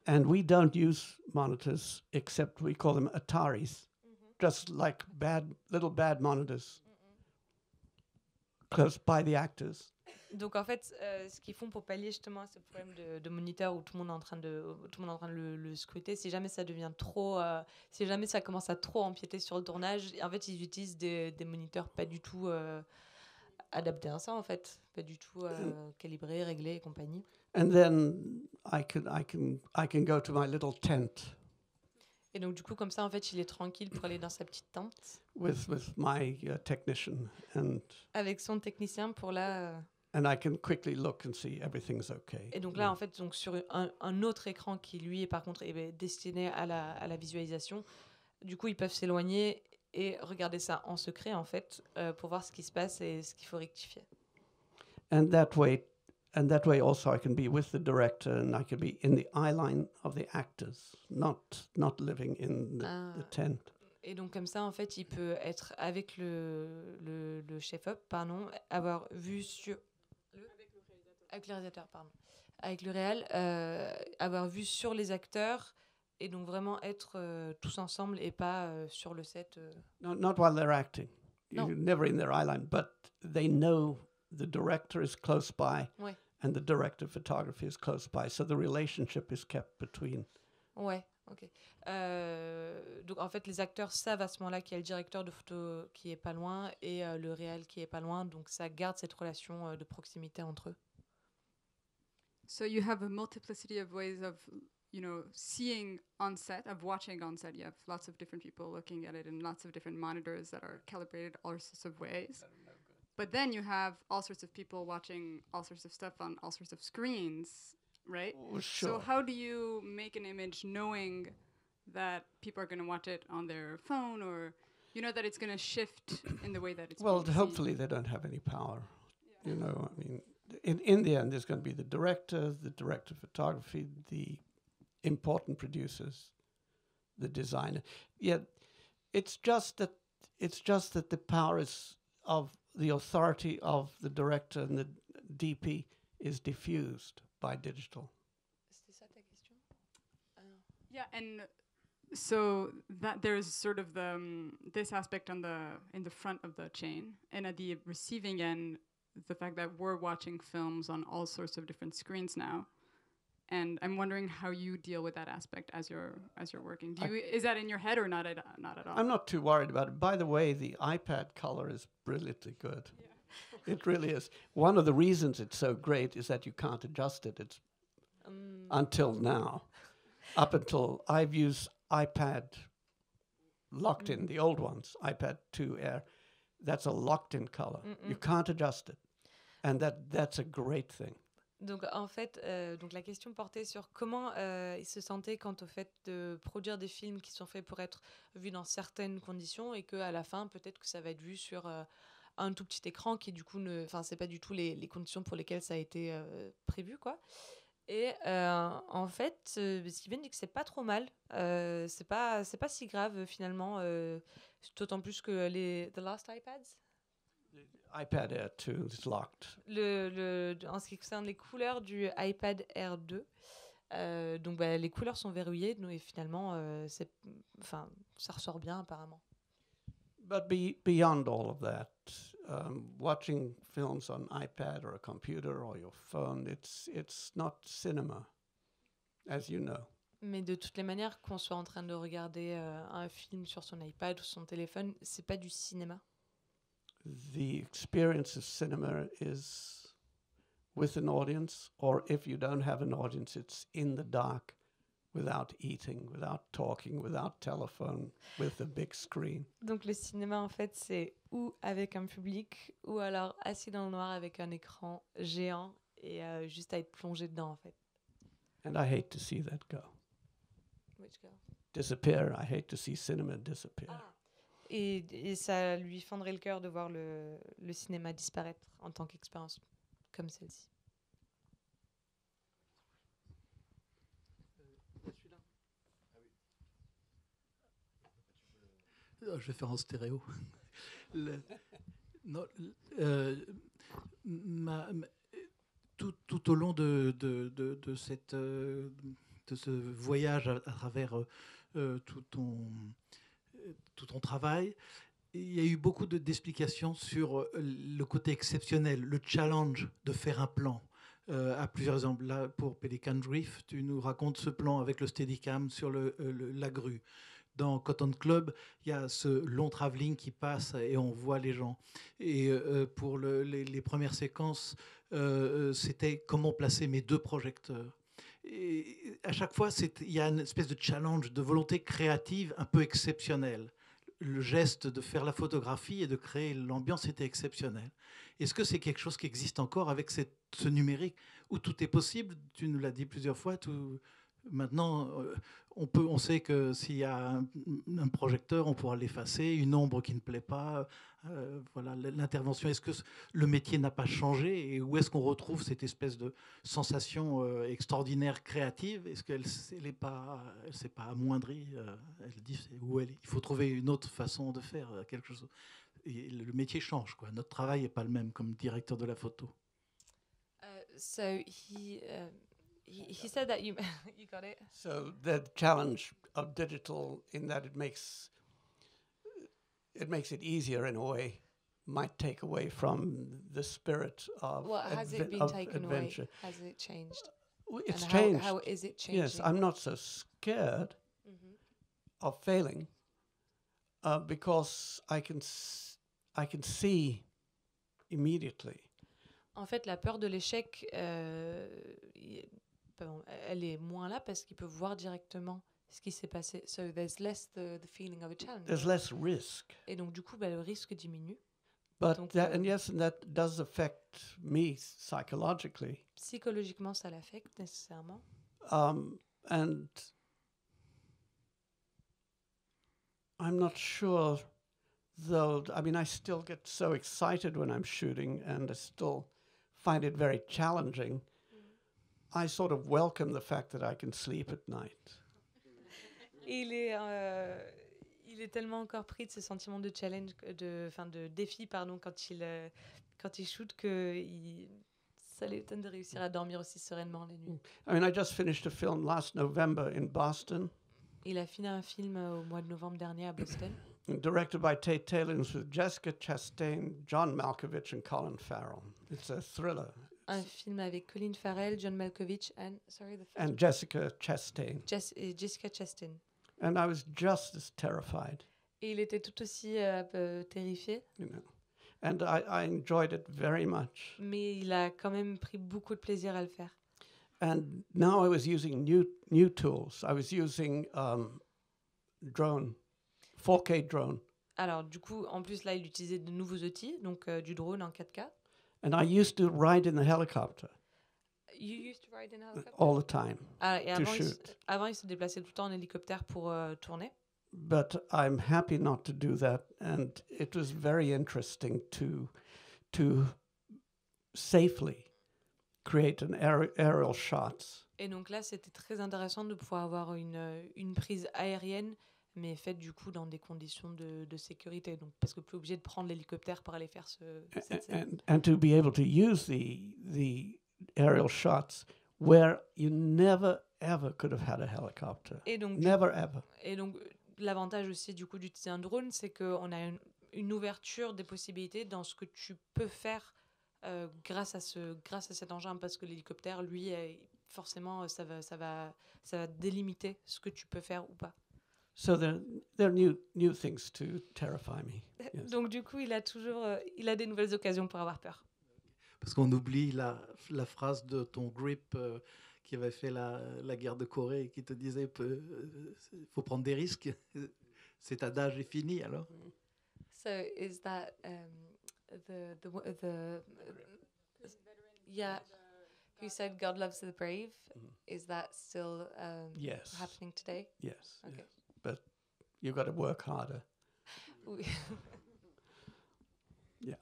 And we don't use monitors except we call them Ataris, just like little bad monitors close by the actors. Donc en fait, ce qu'ils font pour pallier justement à ce problème de moniteur où tout le monde est en train de le scruter, si jamais ça devient trop, si jamais ça commence à trop empiéter sur le tournage, en fait ils utilisent des moniteurs pas du tout adaptés à ça en fait, pas du tout calibrés, réglés et compagnie. And then I can go to my little tent. Et donc du coup comme ça en fait il est tranquille pour aller dans sa petite tente. With my technician and. Avec son technicien pour là. And I can quickly look and see everything's okay. Et donc là, en fait, donc sur un autre écran qui, lui, par contre, est destiné à la visualisation, du coup, ils peuvent s'éloigner et regarder ça en secret, en fait, pour voir ce qui se passe et ce qu'il faut rectifier. And that way also I can be with the director and I can be in the eye line of the actors, not living in the tent. Et donc comme ça, en fait, il peut être avec le chef-op, avoir vu sur... Avec le réalisateur, pardon. Avec le réal, avoir vu sur les acteurs et donc vraiment être tous ensemble et pas sur le set. Not while they're acting. No. You're never in their eye line, but they know the director is close by and the director of photography is close by, so the relationship is kept between. Ouais, ok. Donc en fait, les acteurs savent à ce moment-là qu'il y a le directeur de photo qui est pas loin et le réal qui est pas loin, donc ça garde cette relation de proximité entre eux. So you have a multiplicity of ways of, seeing on set, of watching on set. You have lots of different people looking at it and lots of different monitors that are calibrated all sorts of ways. But then you have all sorts of people watching all sorts of stuff on all sorts of screens, right? Oh, sure. So how do you make an image knowing that people are going to watch it on their phone, or that it's going to shift in the way that it's Well, being hopefully seen? they don't have any power. Yeah. I mean, in the end, there's going to be the director of photography, the important producers, the designer. Yeah, it's just that the power is of the authority of the director and the DP is diffused by digital. C'était ça ta question? Yeah, and so that there's sort of this aspect in the front of the chain, and at the receiving end, the fact that we're watching films on all sorts of different screens now, and I'm wondering how you deal with that aspect as you're working. Is that in your head or not at all? I'm not too worried about it. By the way, the iPad color is brilliantly good. Yeah. It really is. One of the reasons it's so great is that you can't adjust it. It's until now. Up until I've used iPad locked in, the old ones, iPad 2 Air. That's a locked-in color. You can't adjust it. And that's a great thing. Donc en fait, donc la question portait sur comment il se sentait quant au fait de produire des films qui sont faits pour être vus dans certaines conditions et qu'à la fin, peut-être que ça va être vu sur un tout petit écran qui du coup c'est pas du tout les conditions pour lesquelles ça a été prévu, quoi. Et en fait, Steven dit que c'est pas trop mal, c'est pas si grave finalement, d'autant plus que the last iPads, iPad Air 2 is locked. en ce qui concerne les couleurs du iPad Air 2, donc les couleurs sont verrouillées, et finalement ça ressort bien apparemment. But beyond all of that, watching films on iPad or a computer or your phone, it's not cinema, as you know. Mais de toutes les manières, qu'on soit en train de regarder un film sur son iPad ou son téléphone, c'est pas du cinéma. The experience of cinema is with an audience, or if you don't have an audience, it's in the dark, without eating, without talking, without telephone, with a big screen. Donc le cinéma, en fait, c'est ou avec un public, ou alors assis dans le noir avec un écran géant et juste à être plongé dedans, en fait. And I hate to see that go. Which girl? Disappear. I hate to see cinema disappear. Ah. Et ça lui fendrait le cœur de voir le cinéma disparaître en tant qu'expérience comme celle-ci. Je vais faire en stéréo. Tout au long de ce voyage à travers tout ton travail, il y a eu beaucoup d'explications sur le côté exceptionnel, le challenge de faire un plan. À plusieurs exemples. Là, pour Pelican Reef, tu nous racontes ce plan avec le Steadicam sur la grue. Dans Cotton Club, il y a ce long travelling qui passe et on voit les gens. Et pour les premières séquences, c'était comment placer mes 2 projecteurs. Et à chaque fois, il y a une espèce de challenge, de volonté créative un peu exceptionnelle. Le geste de faire la photographie et de créer l'ambiance était exceptionnel. Est-ce que c'est quelque chose qui existe encore avec ce numérique où tout est possible? Tu nous l'as dit plusieurs fois. Maintenant, on sait que s'il y a un projecteur, on pourra l'effacer, une ombre qui ne plaît pas. Voilà, l'intervention. Est-ce que le métier n'a pas changé et où est-ce qu'on retrouve cette espèce de sensation extraordinaire créative? Est-ce qu'elle s'est pas amoindrie? Elle dit il faut trouver une autre façon de faire quelque chose. Et le métier change, quoi. Notre travail n'est pas le même comme directeur de la photo. So he said that you got it. So the challenge of digital, in that it makes it easier in a way, might take away from the spirit of Has it been taken adventure. away? Has it changed? It's And changed. How is it changing? Yes, I'm not so scared of failing because I can see immediately. En fait, la peur de l'échec, elle est moins là parce qu'il peut voir directement ce qui s'est passé. So there's less the feeling of a challenge. There's less risk. Et donc du coup, le risque diminue. But donc, and that does affect me psychologically. Psychologiquement, ça l'affecte nécessairement. And I'm not sure, though. I mean, I still get so excited when I'm shooting, and I still find it very challenging. I sort of welcome the fact that I can sleep at night. Il est tellement encore pris de ce sentiment de challenge, de défi, pardon, quand il shoot que ça l'étonne de réussir à dormir aussi sereinement les nuits. I mean, I just finished a film last November in Boston. Il a fini un film au mois de novembre dernier à Boston. Directed by Tate Taylor with Jessica Chastain, John Malkovich, and Colin Farrell. It's a thriller. Un film avec Colin Farrell, John Malkovich, and Jessica Chastain. Jessica Chastain. And I was just as terrified. Et il était tout aussi terrifié. You know. And I enjoyed it very much. Mais il a quand même pris beaucoup de plaisir à le faire. And now I was using new tools. I was using drone, 4K drone. Alors du coup, en plus là, il utilisait de nouveaux outils, donc du drone en 4K. And I used to ride in the helicopter. You used to ride in a helicopter? All the time. Et avant, il se déplaçait tout le temps en hélicoptère pour tourner. but I'm happy not to do that. And it was very interesting to safely create an aerial shots. Et donc là, c'était très intéressant de pouvoir avoir une prise aérienne, mais faite du coup dans des conditions de sécurité. Donc, parce que plus obligé de prendre l'hélicoptère pour aller faire cette scène. And to be able to use the aerial shots where you never ever could have had a helicopter. Et donc, Never ever. Et donc, l'avantage aussi du coup d'utiliser un drone, c'est qu'on a une ouverture des possibilités dans ce que tu peux faire grâce à cet engin, parce que l'hélicoptère, lui, forcément, ça va délimiter ce que tu peux faire ou pas. So there are new things to terrify me. Yes. Donc du coup, il a des nouvelles occasions pour avoir peur. Parce qu'on oublie la phrase de ton grip qui avait fait la guerre de Corée et qui te disait faut prendre des risques. Cet adage est fini alors. So is that yeah, who said God loves the brave? Is that still Yes. happening today? Yes. Okay. Yes. But you've got to work harder. Oui. Yeah.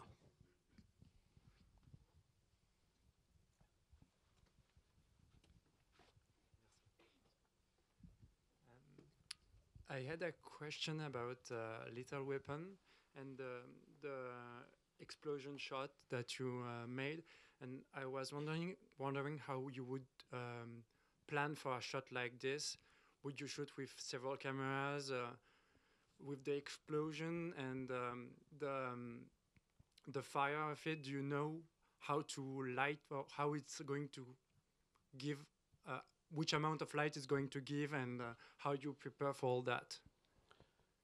I had a question about Lethal Weapon and the explosion shot that you made, and I was wondering how you would plan for a shot like this. Would you shoot with several cameras, with the explosion and the fire of it? Do you know how to light or how it's going to give? Which amount of light is going to give, and how you prepare for all that?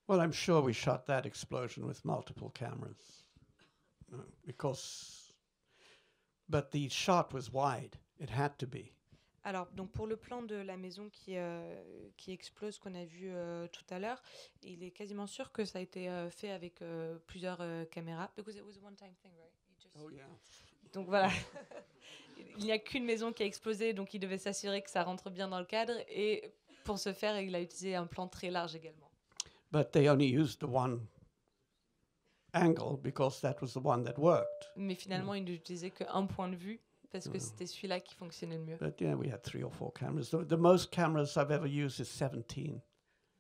Well, I'm sure we shot that explosion with multiple cameras, but the shot was wide. It had to be. Alors, donc pour le plan de la maison qui explose qu'on a vu tout à l'heure, il est quasiment sûr que ça a été fait avec plusieurs caméras. Because it was a one-time thing, right? Oh yeah. Donc voilà. Il n'y a qu'une maison qui a explosé, donc il devait s'assurer que ça rentre bien dans le cadre. Et pour ce faire, il a utilisé un plan très large également. But they only used the one angle because that was the one that worked. Mais finalement, il n'utilisait qu'un point de vue parce que c'était celui-là qui fonctionnait le mieux. But yeah, we had 3 or 4 cameras. The most cameras I've ever used is 17.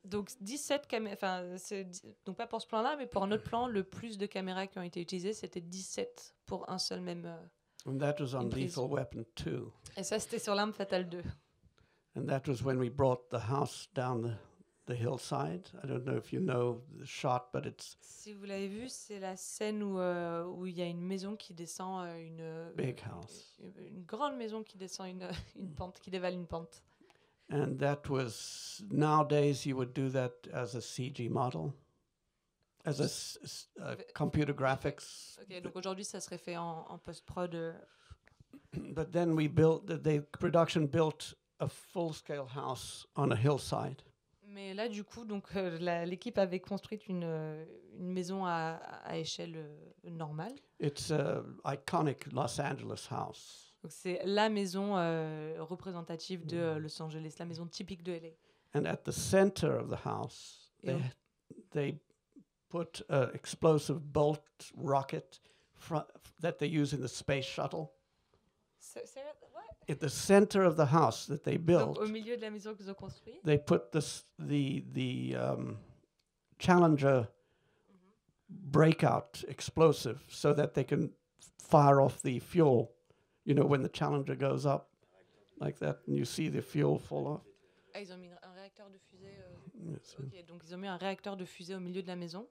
Donc 17 caméras, enfin, donc pas pour ce plan-là, mais pour un autre plan, le plus de caméras qui ont été utilisées, c'était 17 pour un seul même. And that was on Lethal Weapon 2. Et ça, c'était sur L'Arme Fatale 2. And that was when we brought the house down the hillside. I don't know if you know the shot, but it's... Si vous l'avez vu, c'est la scène où il y a une maison qui descend big house. Une grande maison qui descend une pente, qui dévale une pente. And that was, nowadays you would do that as a CG model, as a computer graphics. Ok, donc aujourd'hui ça serait fait en post-prod. But then the production built a full-scale house on a hillside. Mais là du coup, donc l'équipe avait construit une maison à échelle normale. It's an iconic Los Angeles house. Donc c'est la maison représentative de Los Angeles, la maison typique de LA. And at the center of the house, they put an explosive bolt rocket that they use in the space shuttle. What? At the center of the house that they built, donc, au milieu de la maison qu'ils ont construite, they put the Challenger breakout explosive so that they can fire off the fuel. You know, when the Challenger goes up like that, and you see the fuel fall off. Ah, ils ont mis un réacteur de fusée. Yes. Ok, donc ils ont mis un réacteur de fusée au milieu de la maison.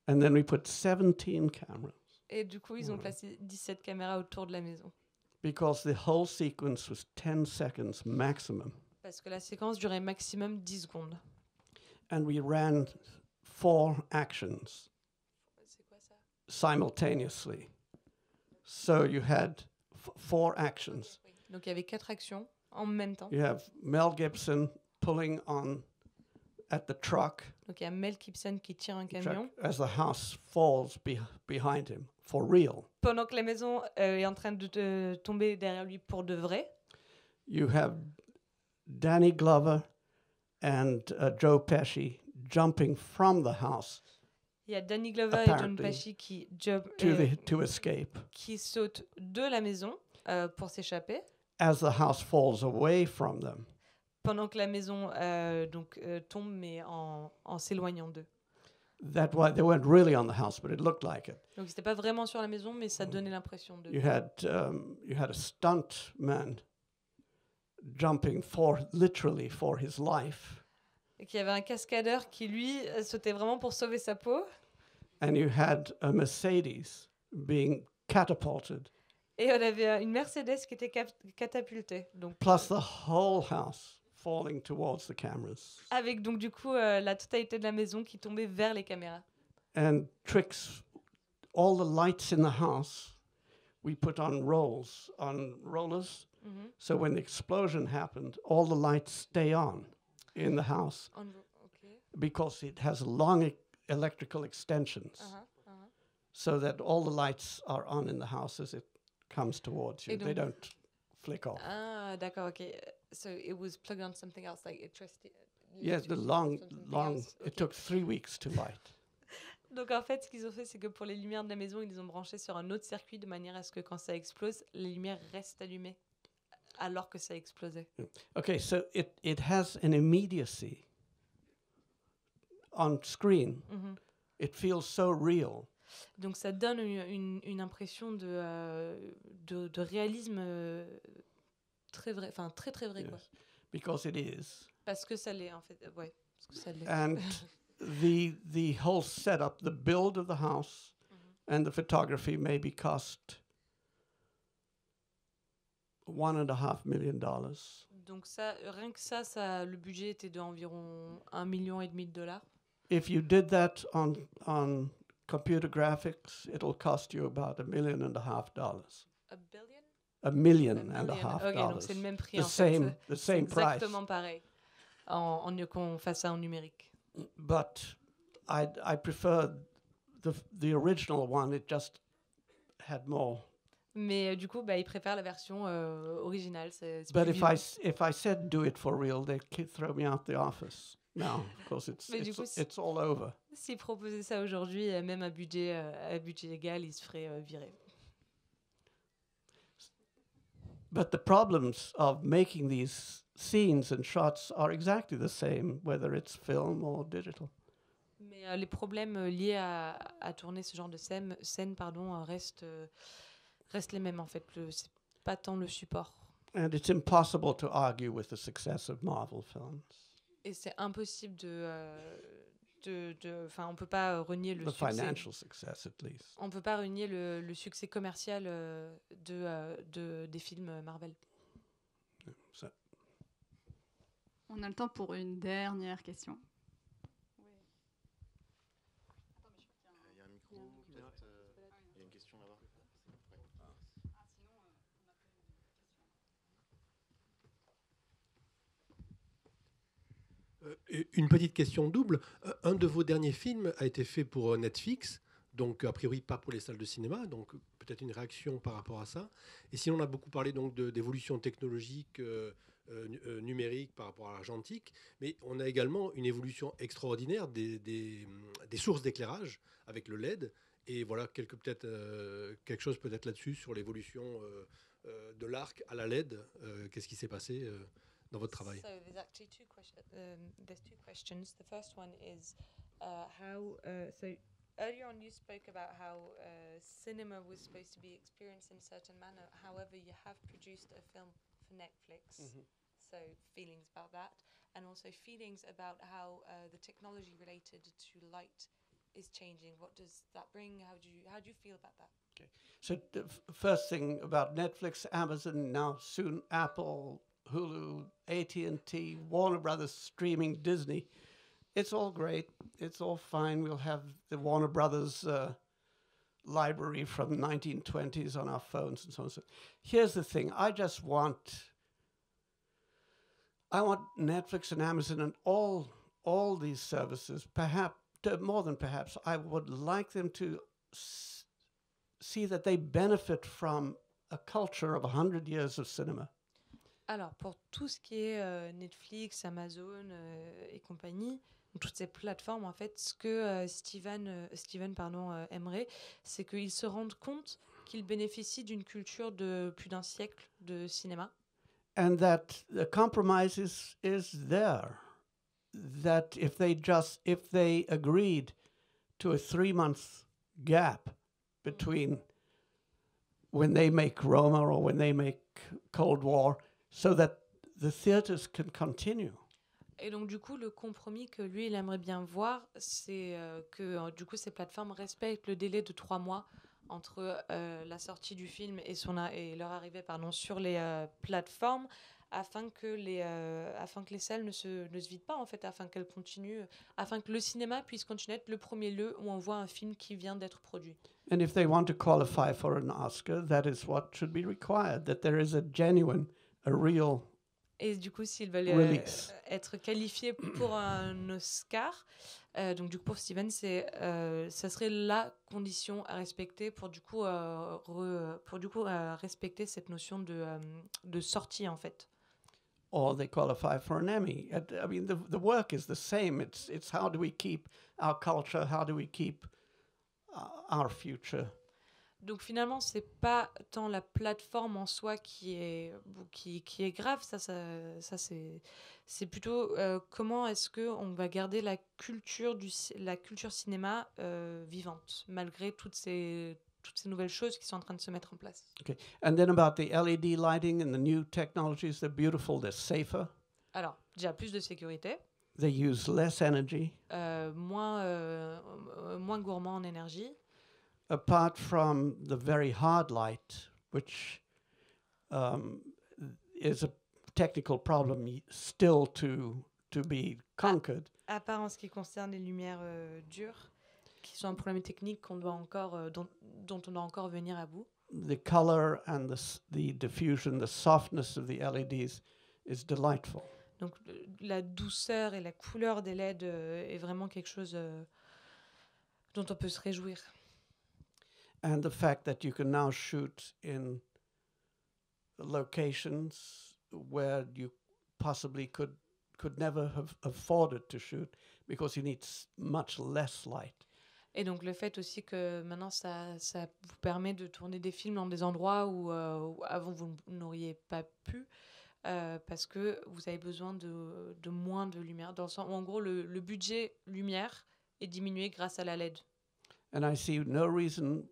And then we put 17 cameras. Et du coup, ils ont placé 17 caméras autour de la maison. Because the whole sequence was 10 seconds maximum. Parce que la séquence durait maximum 10 secondes. And we ran 4 actions C'est quoi ça? simultaneously. So you had 4 actions. Donc il y avait 4 actions en même temps. You have Mel Gibson pulling on at the truck, Donc il y a Mel Gibson qui tire un camion as the house falls behind him for real. pendant que la maison est en train de tomber derrière lui pour de vrai. You have Danny Glover and Joe Pesci jumping from the house Il y a Danny Glover et John Apparently, Pesci to escape. qui sautent de la maison pour s'échapper, As the house falls away from them, pendant que la maison tombe, mais en s'éloignant d'eux. that why they weren't really on the house, but it looked like it. Donc c'était pas vraiment sur la maison, mais ça donnait l'impression d'eux. You had a stunt man jumping literally for his life, Et qu'il y avait un cascadeur qui, lui, sautait vraiment pour sauver sa peau. and you had a Mercedes being catapulted, Et on avait une Mercedes qui était catapultée. Donc, plus the whole house falling towards the cameras. avec donc du coup la totalité de la maison qui tombait vers les caméras. And tricks, all the lights in the house, we put on rollers. Mhm. So when the explosion happened, all the lights stay on in the house Okay. because it has long electrical extensions, so that all the lights are on in the house as it comes towards you. Et They donc- don't flick off. Ah, d'accord, ok. So it was plugged on something else, like electricity. Yes, the something long. else, It ok. took 3 weeks to light. Donc en fait, ce qu'ils ont fait, c'est que pour les lumières de la maison, ils les ont branchées sur un autre circuit de manière à ce que quand ça explose, les lumières restent allumées alors que ça explosait. Okay, so it has an immediacy on screen. Mhm. It feels so real. Donc ça donne une impression de réalisme très vrai, enfin très très vrai quoi. Yes, because it is. Parce que ça l'est en fait, ouais, parce que ça l'est. And the whole setup, the build of the house, and the photography maybe cost $1.5 million. Donc ça, rien que ça, le budget était d'environ 1,5 million de dollars. If you did that on computer graphics, it'll cost you about $1.5 million. A billion? $1.5 million. Ok, donc c'est le même prix The en fait. same, the C'est same price. exactement pareil. Qu'on fasse ça en numérique. But I prefer the original one. It just had more. Mais du coup, bah, ils préfèrent la version originale. C'est But plus if vivant. I said do it for real, they'd throw me out the office. No, because Mais du coup, it's all over. S'ils proposaient ça aujourd'hui, même à budget égal, ils se feraient virer. But the problems of making these scenes and shots are exactly the same, whether it's film or digital. Mais les problèmes liés à tourner ce genre de scène restent les mêmes en fait. C'est pas tant le support. And it's impossible to argue with the success of Marvel films. Et c'est impossible on peut pas renier le The succès. financial success, at least. On peut pas renier le succès commercial des films Marvel. So, On a le temps pour une dernière question. Il y a un micro, peut-être. Il y a une question là-bas. Une petite question double. Un de vos derniers films a été fait pour Netflix, donc a priori pas pour les salles de cinéma, donc peut-être une réaction par rapport à ça. Et sinon, on a beaucoup parlé donc d'évolution technologique numérique par rapport à l'argentique, mais on a également une évolution extraordinaire des sources d'éclairage avec le LED. Et voilà, quelque chose peut-être là-dessus sur l'évolution de l'arc à la LED. Qu'est-ce qui s'est passé dans votre travail? So there's actually there's two questions. The first one is how. So earlier on, you spoke about how cinema was supposed to be experienced in a certain manner. However, you have produced a film for Netflix. So feelings about that, and also feelings about how the technology related to light is changing. What does that bring? How do you feel about that? okay. So the first thing about Netflix, Amazon, now soon Apple, Hulu, AT&T, Warner Brothers streaming, Disney. It's all great. It's all fine. We'll have the Warner Brothers library from the 1920s on our phones and so on. So here's the thing. I want Netflix and Amazon and all these services, perhaps more than perhaps, I would like them to see that they benefit from a culture of 100 years of cinema. Alors, pour tout ce qui est Netflix, Amazon et compagnie, toutes ces plateformes, en fait, ce que Steven aimerait, c'est qu'ils se rendent compte qu'ils bénéficient d'une culture de plus d'un siècle de cinéma. And that the compromise is there. That if they agreed to a 3-month gap between when they make Roma or when they make Cold War, so that the theaters can continue. Et donc, du coup, le compromis que lui, il aimerait bien voir, c'est que, du coup, ces plateformes respectent le délai de 3 mois entre la sortie du film et leur arrivée sur les plateformes, afin que les salles ne se vident pas, en fait, afin qu'elles continuent, afin que le cinéma puisse continuer à être le premier lieu où on voit un film qui vient d'être produit. And if they want to qualify for an Oscar, that is what should be required, that there is a real Et du coup, s'ils veulent être qualifiés pour un Oscar, donc du coup pour Steven, ça serait la condition à respecter pour du coup respecter cette notion de sortie, en fait. Or they qualify for an Emmy. I mean, the work is the same. It's how do we keep our culture? How do we keep our future? Donc finalement, c'est pas tant la plateforme en soi qui est grave, ça c'est plutôt comment est-ce que on va garder la culture cinéma vivante malgré toutes ces nouvelles choses qui sont en train de se mettre en place. Okay. And then about the LED lighting and the new technologies, they're beautiful, they're safer. Alors, déjà plus de sécurité. They use less energy. Moins gourmand en énergie. Apart from the very hard light, which is a technical problem still to be conquered. À part en ce qui concerne les lumières dures, qui sont un problème technique qu'on doit encore, dont on doit encore venir à bout. The color and the diffusion, the softness of the LEDs is delightful. Donc la douceur et la couleur des LED est vraiment quelque chose dont on peut se réjouir. And the fact that you can now shoot in locations where you possibly could never have afforded to shoot because you need much less light. Et donc le fait aussi que maintenant ça vous permet de tourner des films dans des endroits où avant vous n'auriez pas pu parce que vous avez besoin de moins de lumière. Dans le sens où en gros le budget lumière est diminué grâce à la LED. And I see no reason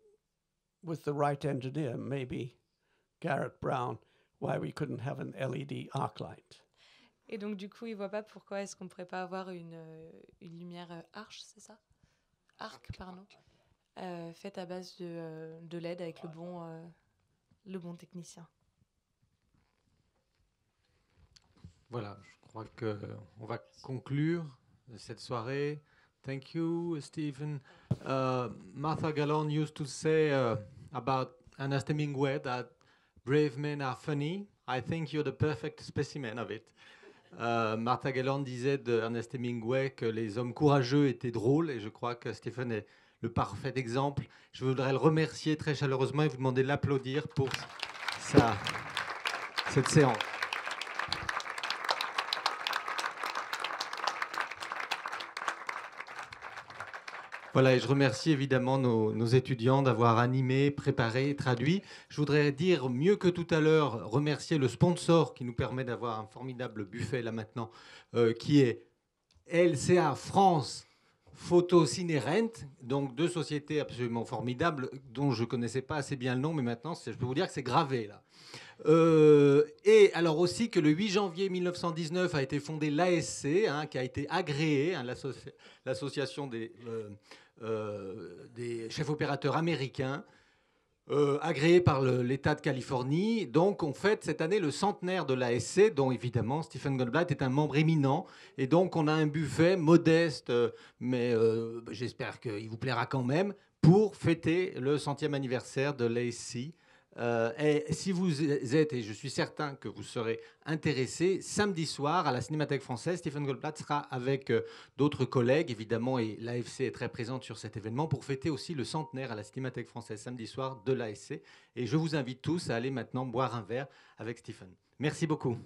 with the right engineer, maybe Garrett Brown, why we couldn't have an LED arc light. Et donc du coup, il voit pas pourquoi est-ce qu'on pourrait pas avoir une lumière arche, c'est ça? Arc, pardon. Faite à base de LED avec le bon technicien. Voilà, je crois qu'on va conclure cette soirée. Thank you, Stephen. Martha Gallon used to say about Ernest Hemingway that brave men are funny. I think you're the perfect specimen of it. Martha Gallon disait de Ernest Hemingway que les hommes courageux étaient drôles, et je crois que Stephen est le parfait exemple. Je voudrais le remercier très chaleureusement et vous demander de l'applaudir pour cette séance. Voilà, et je remercie évidemment nos étudiants d'avoir animé, préparé, traduit. Je voudrais dire, mieux que tout à l'heure, remercier le sponsor qui nous permet d'avoir un formidable buffet là maintenant, qui est LCA France Photo Ciné Rent, donc deux sociétés absolument formidables dont je ne connaissais pas assez bien le nom, mais maintenant je peux vous dire que c'est gravé là. Et alors aussi que le 8 janvier 1919 a été fondée l'ASC, qui a été agréée, l'association des chefs opérateurs américains, agréée par l'État de Californie. Donc on fête cette année le centenaire de l'ASC, dont évidemment Stephen Goldblatt est un membre éminent. Et donc on a un buffet modeste, mais j'espère qu'il vous plaira quand même, pour fêter le 100e anniversaire de l'ASC. Et si vous êtes, et je suis certain que vous serez intéressés, samedi soir à la Cinémathèque française, Stephen Goldblatt sera avec d'autres collègues, évidemment, et l'AFC est très présente sur cet événement pour fêter aussi le centenaire à la Cinémathèque française samedi soir de l'AFC. Et je vous invite tous à aller maintenant boire un verre avec Stephen. Merci beaucoup.